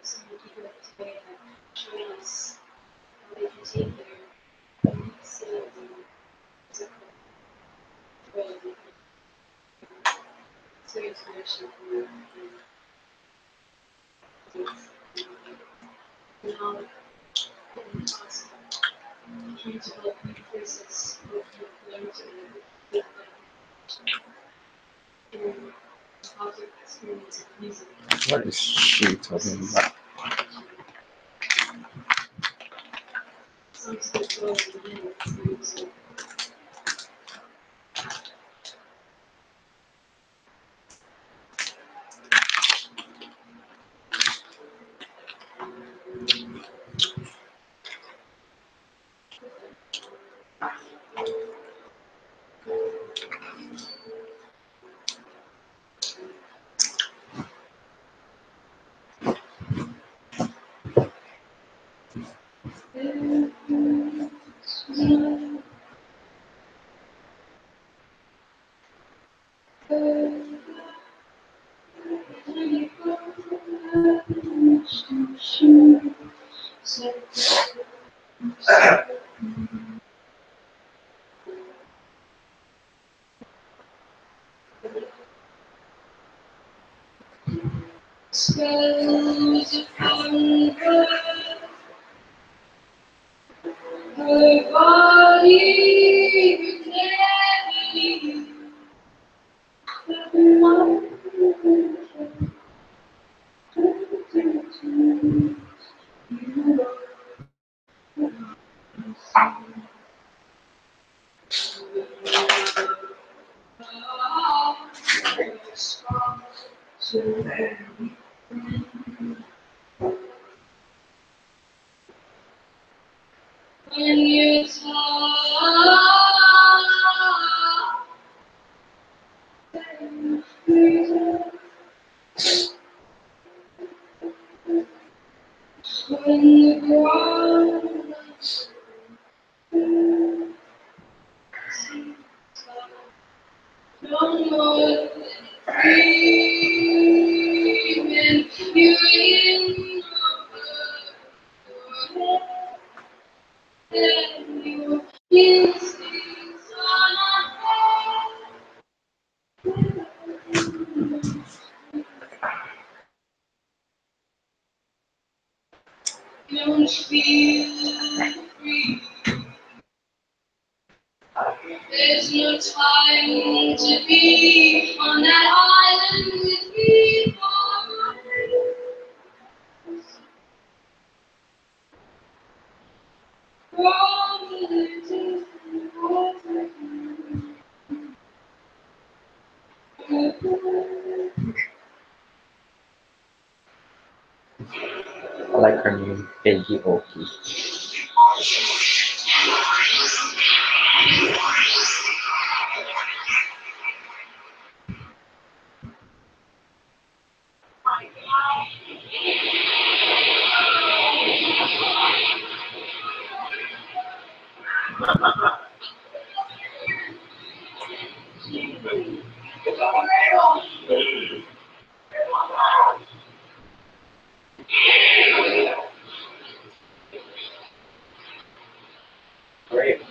Some people today have shown us how they can take their cities and physical way of experience connection from now it's possible. Trying to develop new places with learn to live in positive experience of music. What is she talking about? Sounds good going in the experience. Spells upon her body would never leave. When you talk, when the ground no more dreaming, you're in your head, your instincts on don't feel free. There's no time to be on that island with people. I like her name, Peggy Oki. Great.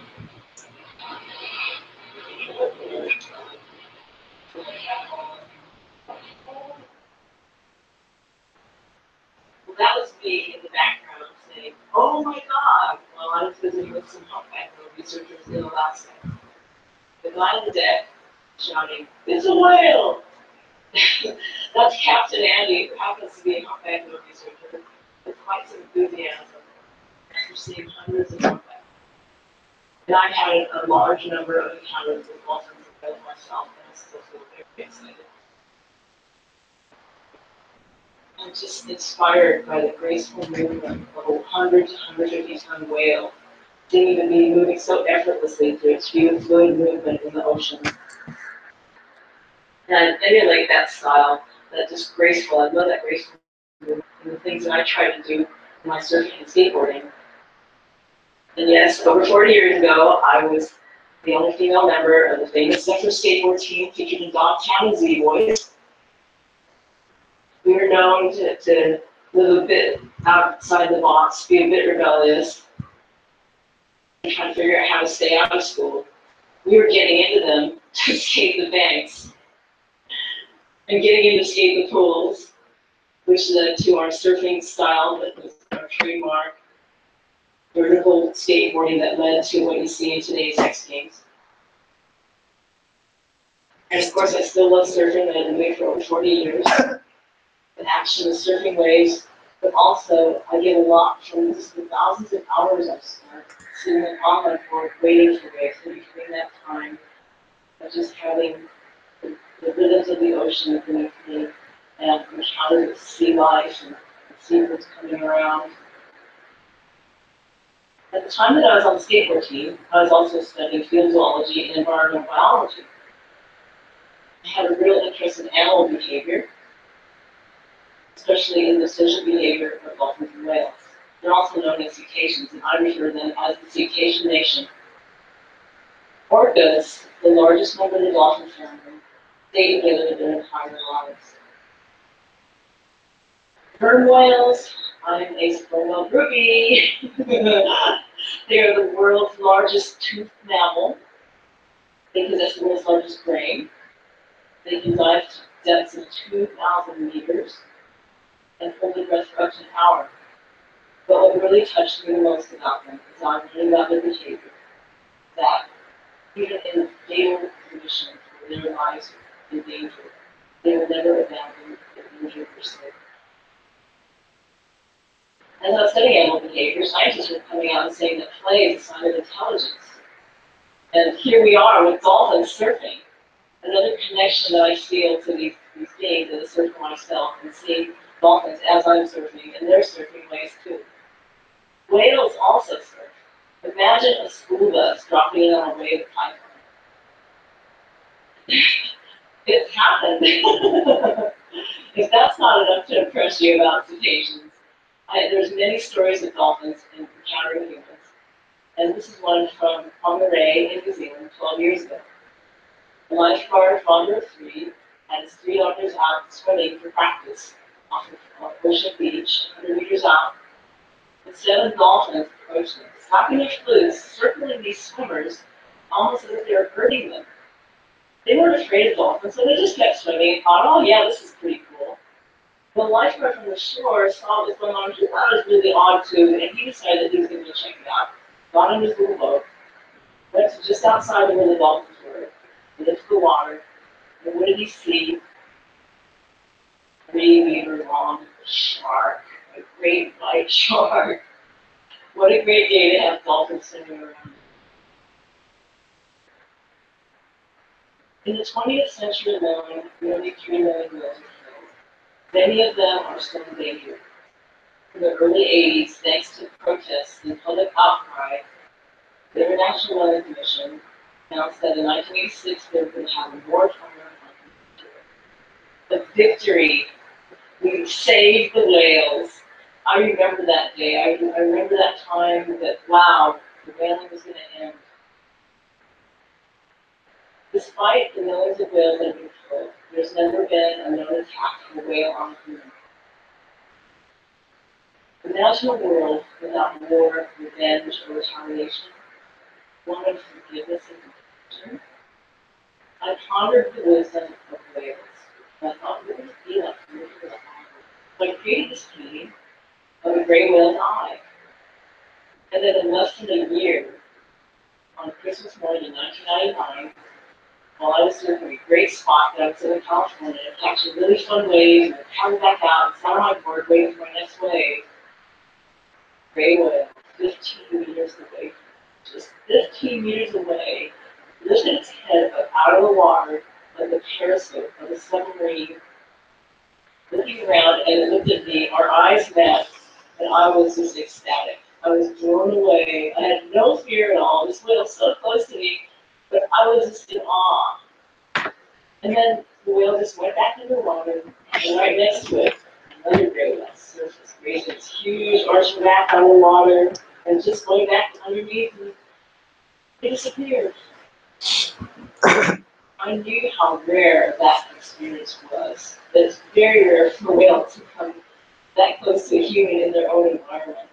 Well, that was me in the background saying, "Oh my God!" While I was visiting with some humpback researchers in Alaska. The guy on the deck shouting, "It's a whale!" That's Captain Andy, who happens to be a humpback researcher with quite some enthusiasm after seeing hundreds of humpbacks. And I've had a large number of encounters with dolphins and whales myself, and I still feel very excited. I'm just inspired by the graceful movement of a 100 to 150-ton whale seeming to be moving so effortlessly through its fluid movement in the ocean. And I emulate that style, that just graceful, I love that graceful movement, and the things that I try to do in my surfing and skateboarding. And yes, over 40 years ago, I was the only female member of the famous Zephyr skateboard team featured in Dogtown and Z-Boys. We were known to live a bit outside the box, be a bit rebellious, and trying to figure out how to stay out of school. We were getting into them to skate the banks and getting into skate the pools, which led to our surfing style that was our trademark vertical skateboarding that led to what you see in today's X Games. And of course, I still love surfing, and I've been doing it for over 40 years. The action of surfing waves, but also I get a lot from just the thousands of hours I've spent sitting on my board waiting for waves, and between that time of just having the rhythms of the ocean beneath me and encounters of sea life and seabirds coming around. At the time that I was on the skateboard team, I was also studying field zoology and environmental biology. I had a real interest in animal behavior, especially in the social behavior of dolphins and whales. They're also known as cetaceans, and I refer to them as the cetacean nation. Orcas, the largest member of the dolphin family, stay together their entire lives. Sperm whales, I'm a sperm whale groupie. They are the world's largest toothed mammal. They possess the world's largest brain. They can dive to depths of 2,000 meters and hold their breath for up to an hour. But what really touched me the most about them is on learning about their behavior. That even in fatal conditions where their lives are in danger, they will never abandon their injured pursuit. As I was studying animal behavior, scientists were coming out and saying that play is a sign of intelligence. And here we are with dolphins surfing. Another connection that I feel to these beings as a surfer myself and seeing dolphins as I'm surfing, and they're surfing waves too. Whales also surf. Imagine a school bus dropping in on a wave of python. It's happened. If that's not enough to impress you about cetaceans, there's many stories of dolphins encountering humans. And this is one from Whangarei in New Zealand 12 years ago. A lifeguard, father of three, had his 3 daughters out swimming for practice off of Ocean Beach, 100 meters out. And 7 dolphins approached them, slapping their flukes, circling these swimmers, almost as if they were hurting them. They weren't afraid of dolphins, so they just kept swimming and thought, oh yeah, this is pretty cool. The lifeguard from the shore saw what was going on. He thought it was really odd too, and he decided that he was going to check it out. Got in his little boat, went to just outside of where the dolphins were, went into the water, and what did he see? 3-meter long shark, a great white shark. What a great day to have dolphins swimming around. In the 20th century alone, nearly 3 million whales were killed. Many of them are still in danger. In the early 80s, thanks to protests and public outcry, the International Whaling Commission announced that in 1986 they were going to have a moratorium on the victory. We saved the whales. I remember that day. I remember that time that, wow, the whaling was going to end. Despite the millions of whales that have been killed, there's never been a known attack of a whale on a human. Imagine a world without war, revenge, or retaliation, one of forgiveness and compassion. I pondered the wisdom of whales, and I thought, what would it be like to live with a so I created this painting of a gray whale's eye. And then in less than a year, on Christmas morning in 1999, while I was surfing a great spot that I was in California, catching really fun waves, and coming back out, sat on my board waiting for my next wave. Gray whale, 15 meters away, just 15 meters away, lifted its head up out of the water like the periscope of a submarine, looking around, and it looked at me. Our eyes met, And I was just ecstatic. I was blown away. I had no fear at all. This whale was so close to me, but I was just in awe. And then the whale just went back into the water, and right next to it, another gray whale surfaced, raising its huge arching back out of the water, and just going back underneath, and it disappeared. I knew how rare that experience was. That it's very rare for a whale to come that close to a human in their own environment.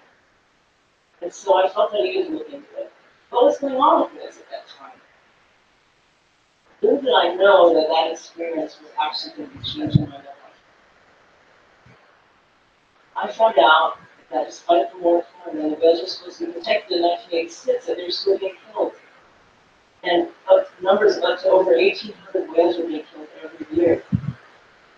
And so I felt I needed to look into it. What was going on with this at that time? Little did I know that that experience was actually going to be changing my life. I found out that despite the moratorium, the whales were supposed to be protected in 1986, that they were still being killed. And numbers of up to over 1,800 whales were being killed every year.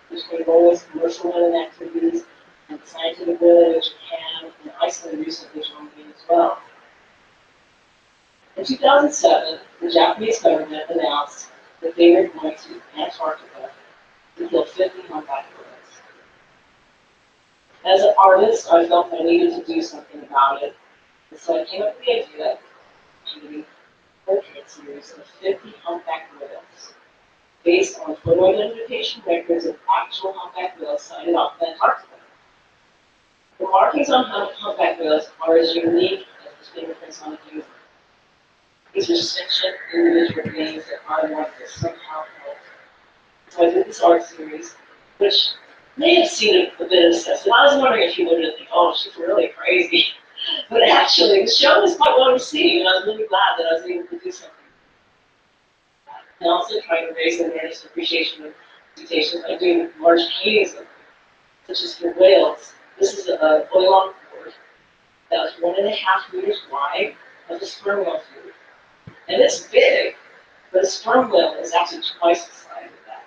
Between various commercial whaling activities and scientific whaling in Japan, and Iceland recently joined in as well. In 2007, the Japanese government announced that they were going to Antarctica to kill 50 humpback whales. As an artist, I felt I needed to do something about it, and so I came up with the idea of creating a portrait series of 50 humpback whales, based on photo identification records of actual humpback whales sighted off of Antarctica. The markings on humpback whales are as unique as the fingerprints on a human. These are sentient individual beings that I want to somehow help. So I did this art series, which may have seemed a bit obsessive. I was wondering if you would think, oh, she's really crazy. But actually, the show was quite well received, and I was really glad that I was able to do something. And also trying to raise awareness and appreciation of cetaceans by doing large paintings of them, such as for whales. This is a oil board that was 1.5 meters wide of the sperm whale food. And it's big, but a sperm whale is actually twice the size of that.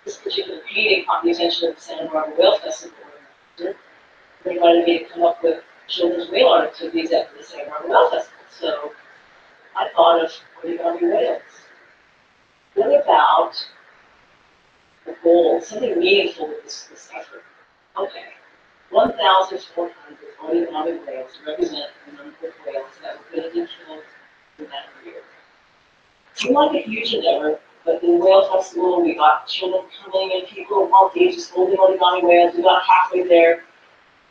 This particular painting caught the attention of the Santa Barbara Whale Festival. They invited me to come up with children's whale art activities at the Santa Barbara Whale Festival. So I thought of origami whales. What about the goal, something meaningful with this effort? Okay, 1,400 origami whales represent the number of whales that were going to be killed in that year. It seemed like a huge endeavor, but in the Whale Festival, we got children coming and people of all ages holding origami whales. We got halfway there,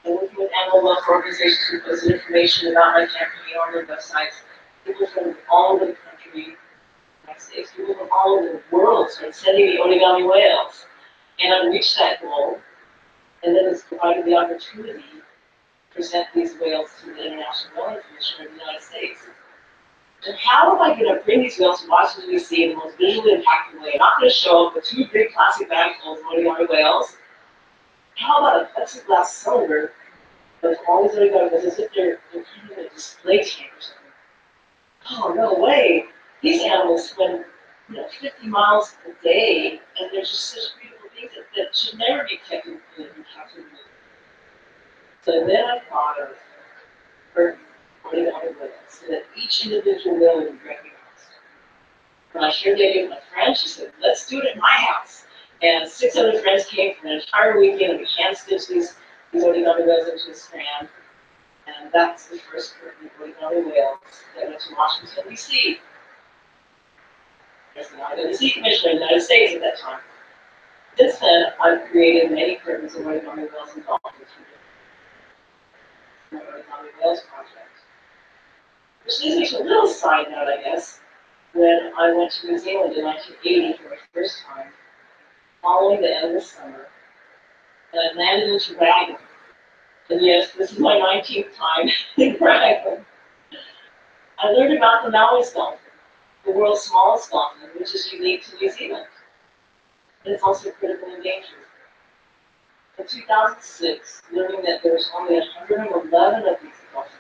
and working with animal welfare organizations who posted information about my campaign on their websites. People from all over the country, United States, people from all over the world started sending me origami whales. And I reached that goal, and then it's provided the opportunity to present these whales to the International Whaling Commission of the United States. And how am I going to bring these whales to Washington, D.C. in the most visually impactful way? I'm not going to show up with 2 big plastic bags full of origami whales. How about a plexiglass cylinder with all these origami whales as if they're kind of a display tank or something? Oh, no way. These animals swim 50 miles a day, and they're just such beautiful things that should never be kept in captivity. So then I thought of origami whales, so that each individual whale would be recognized. When I shared the idea with my friend, she said, let's do it at my house. And 6 other friends came for an entire weekend, and we hand-stitched these origami whales into a strand. And that's the first curtain of origami whales that went to Washington, D.C. There's the IWC Commissioner of the United States at that time. Since then, I've created many curtains of origami whales and dolphins from the Origami Whales Project. Which leads me to a little side note, I guess. When I went to New Zealand in 1980 for my first time, following the end of the summer, and I landed in Tobago. And yes, this is my 19th time in Tobago. I learned about the Maui's dolphin, the world's smallest dolphin, which is unique to New Zealand. And it's also critically endangered. In 2006, learning that there was only 111 of these dolphins,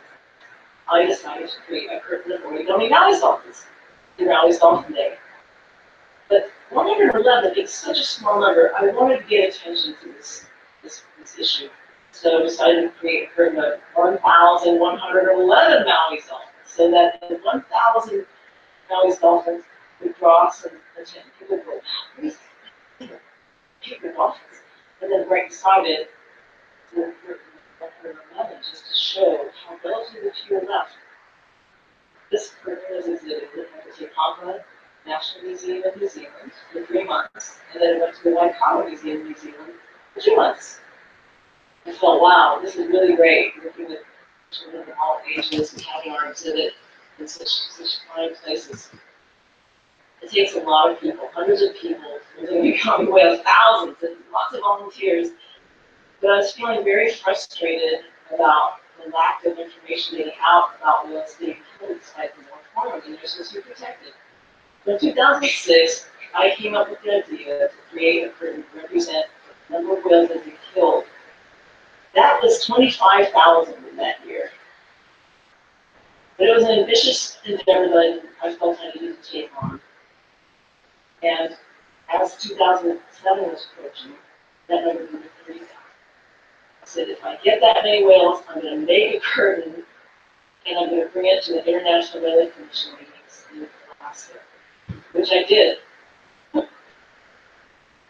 I decided to create a curtain of origami Maui's dolphins, the Maui's Dolphin Day. But 111 is such a small number, I wanted to get attention to this issue. So I decided to create a curtain of 1,111 Maui's dolphins, so that the 1,000 Maui's dolphins would draw some attention. People would go, what is that? Paper dolphins. And then right beside it, the curtain of just to show how relatively few are left. This curtain was exhibited at the Te Papa National Museum in New Zealand for 3 months, and then it went to the Waikawa Museum in New Zealand for 2 months. I felt, wow, this is really great, working with children of all ages and having our exhibit in such fine places. It takes a lot of people, hundreds of people, to become whales, thousands, and lots of volunteers. But I was feeling very frustrated about the lack of information getting out about whales being killed despite the moratorium, and they're supposed to be protected. So in 2006, I came up with the idea to create a curtain to represent the number of whales that have been killed. That was 25,000 in that year. But it was an ambitious endeavor that I felt I needed to take on. And as 2007 was approaching, that number grew to 30,000. I said, if I get that many whales, I'm going to make a curtain, and I'm going to bring it to the International Whaling Commission meetings in Alaska, which I did.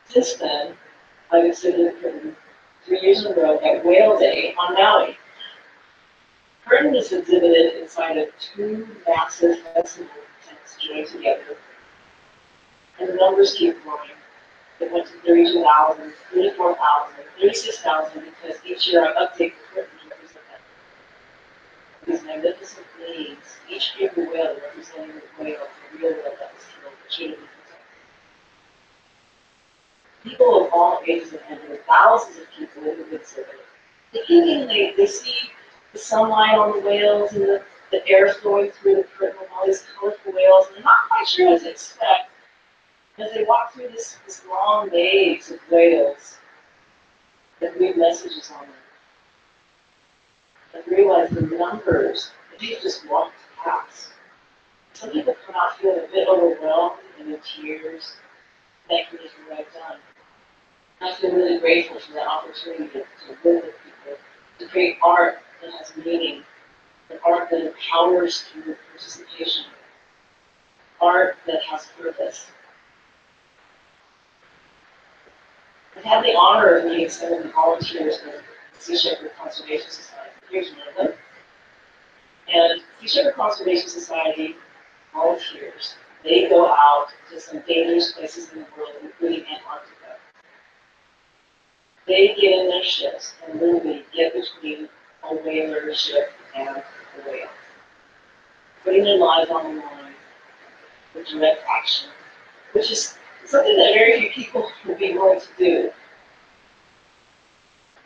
Since then, I've exhibited the curtain 3 years in a row at Whale Day on Maui. The curtain is exhibited inside of 2 massive festival tents joined together, and the numbers keep growing. It went to 32,000, 34,000, 36,000, because each year I update the curtain to represent that. These magnificent names, each paper whale representing the whale, the real whale that was killed, that should have been protected. People of all ages have entered, thousands of people in the exhibit. They see the sunlight on the whales and the air flowing through the curtain with all these colorful whales, and they're not quite sure what to expect. As they walk through this long maze of whales that read messages on them, and realize the numbers that they just walked past. Some people come out feeling a bit overwhelmed and in tears, thanking me for what I've done. I feel really grateful for that opportunity to work with people, to create art that has meaning, an art that empowers through participation, art that has purpose. I've had the honor of meeting some of the volunteers with the Sea Shepherd Conservation Society. Here's one of them. And Sea Shepherd Conservation Society volunteers, they go out to some dangerous places in the world, including Antarctica. They get in their ships and literally get between a whaler ship and a whale, putting their lives on the line with direct action, which is something that very few people would be willing to do.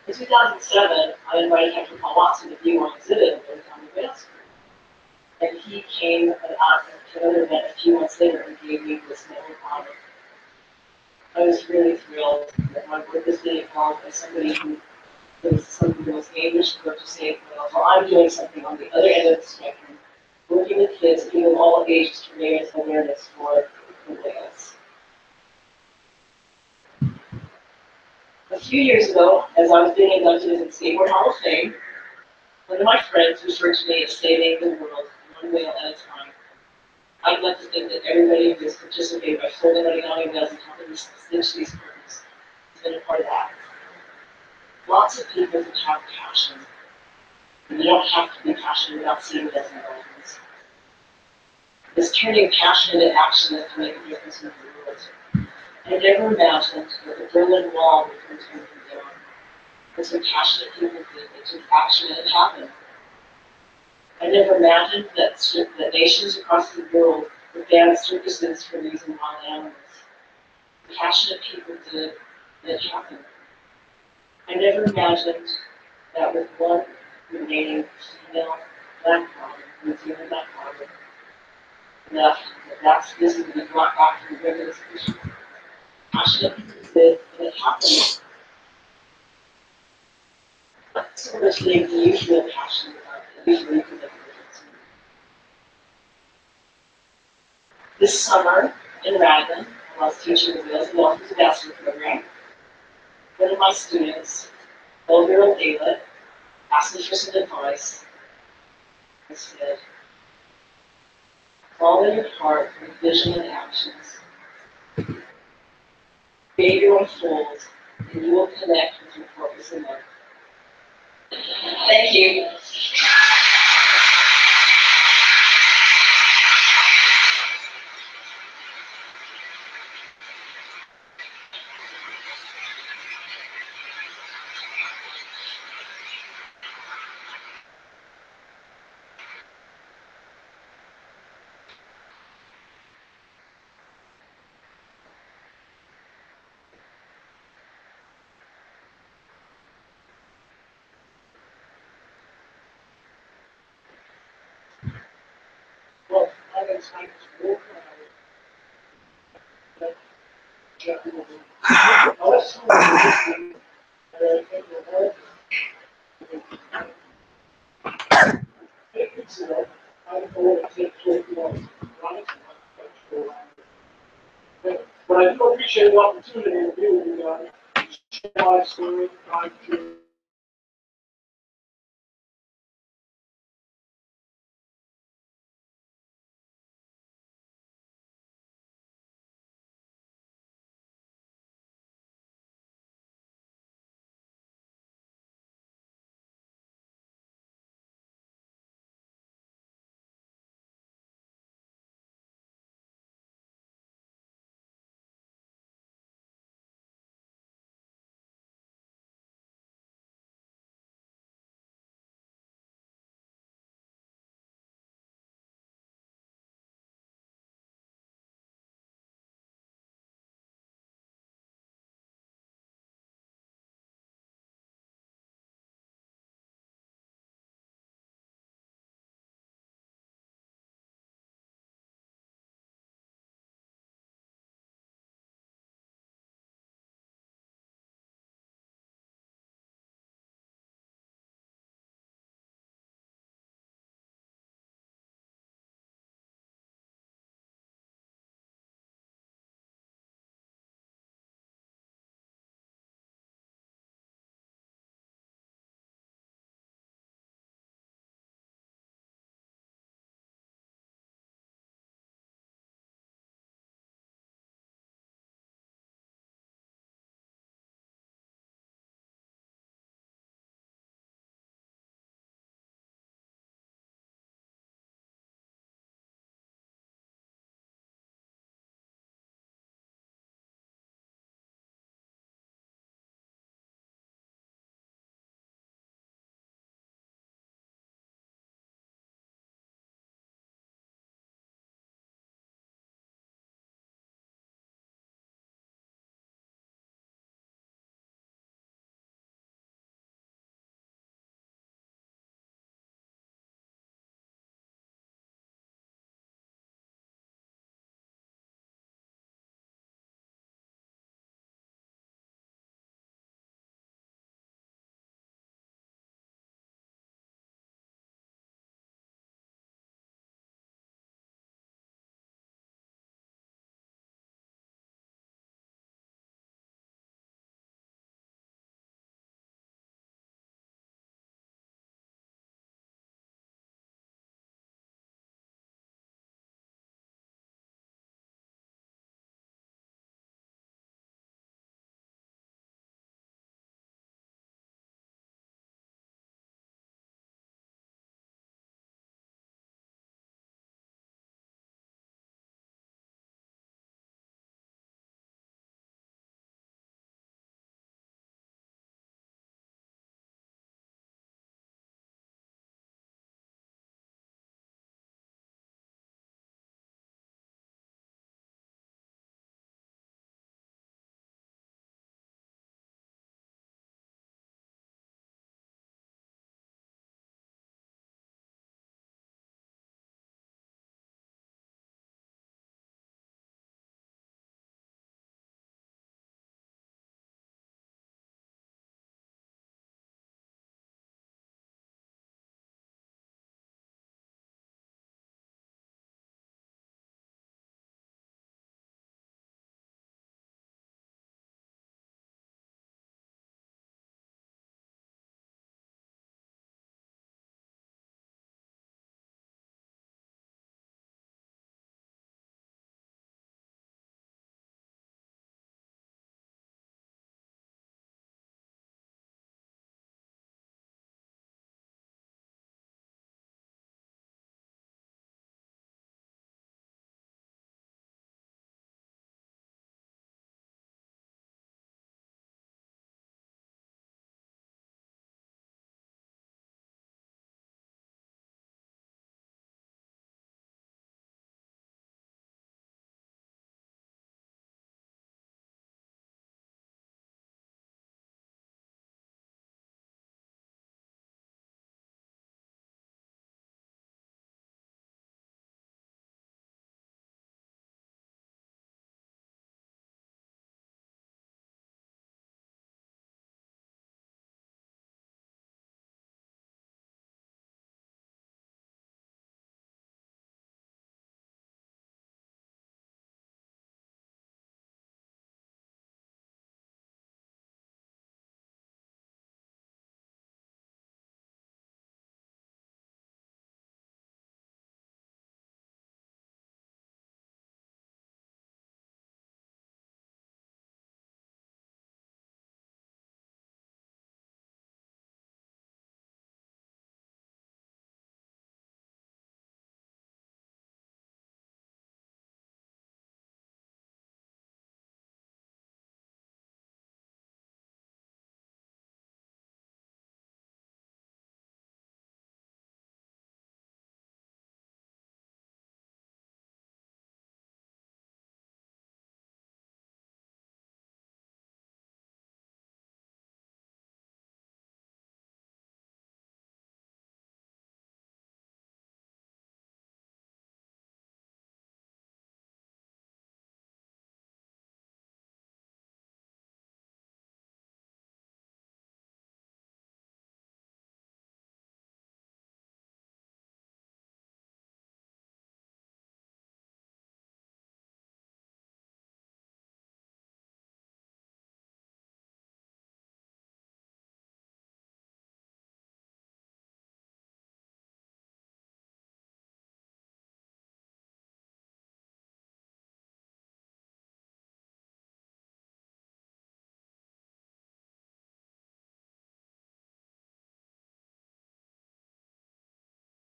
In 2007, I invited Captain Paul Watson to be on exhibit at the County Whale School. And he came out to another event a few months later and gave me this medal of honor. I was really thrilled that my work was being acknowledged by somebody who was some of the most dangerous work to save whales. While I'm doing something on the other end of the spectrum, working with kids, people of all ages to raise awareness for the whales. A few years ago, as I was being inducted into the Skateboard Hall of Fame, one of my friends referred to me as saving the world one whale at a time. I'd like to think that everybody who has participated by photographing whales and helping us stitch these curtains has been a part of that. Lots of people can have passion, and you don't have to be passionate without seeing whales in dolphins. It's turning passion into action that can make a difference in the world. I never imagined that the Berlin Wall would come down. But some passionate people did. They took action and it happened. I never imagined that nations across the world would ban circuses for using wild animals. Passionate people did, and it happened. I never imagined that with one remaining female black father, New Zealand black father, this would be brought back to the regular species. Passionate people did, and it happened. So much things you feel passionate about, that you really can make a difference. This summer in Radlin, I was teaching the Whales and Dolphins Ambassador Program. One of my students, 12-year-old Ayla, asked me for some advice. I said, follow your heart with vision and actions. Create your own souls, and you will connect with your purpose in life. Thank you. Well, my name's Hank Walker. I left school in 8 weeks ago. I thought it take 21 running. But I do appreciate the opportunity to be with you, share my story, my journey.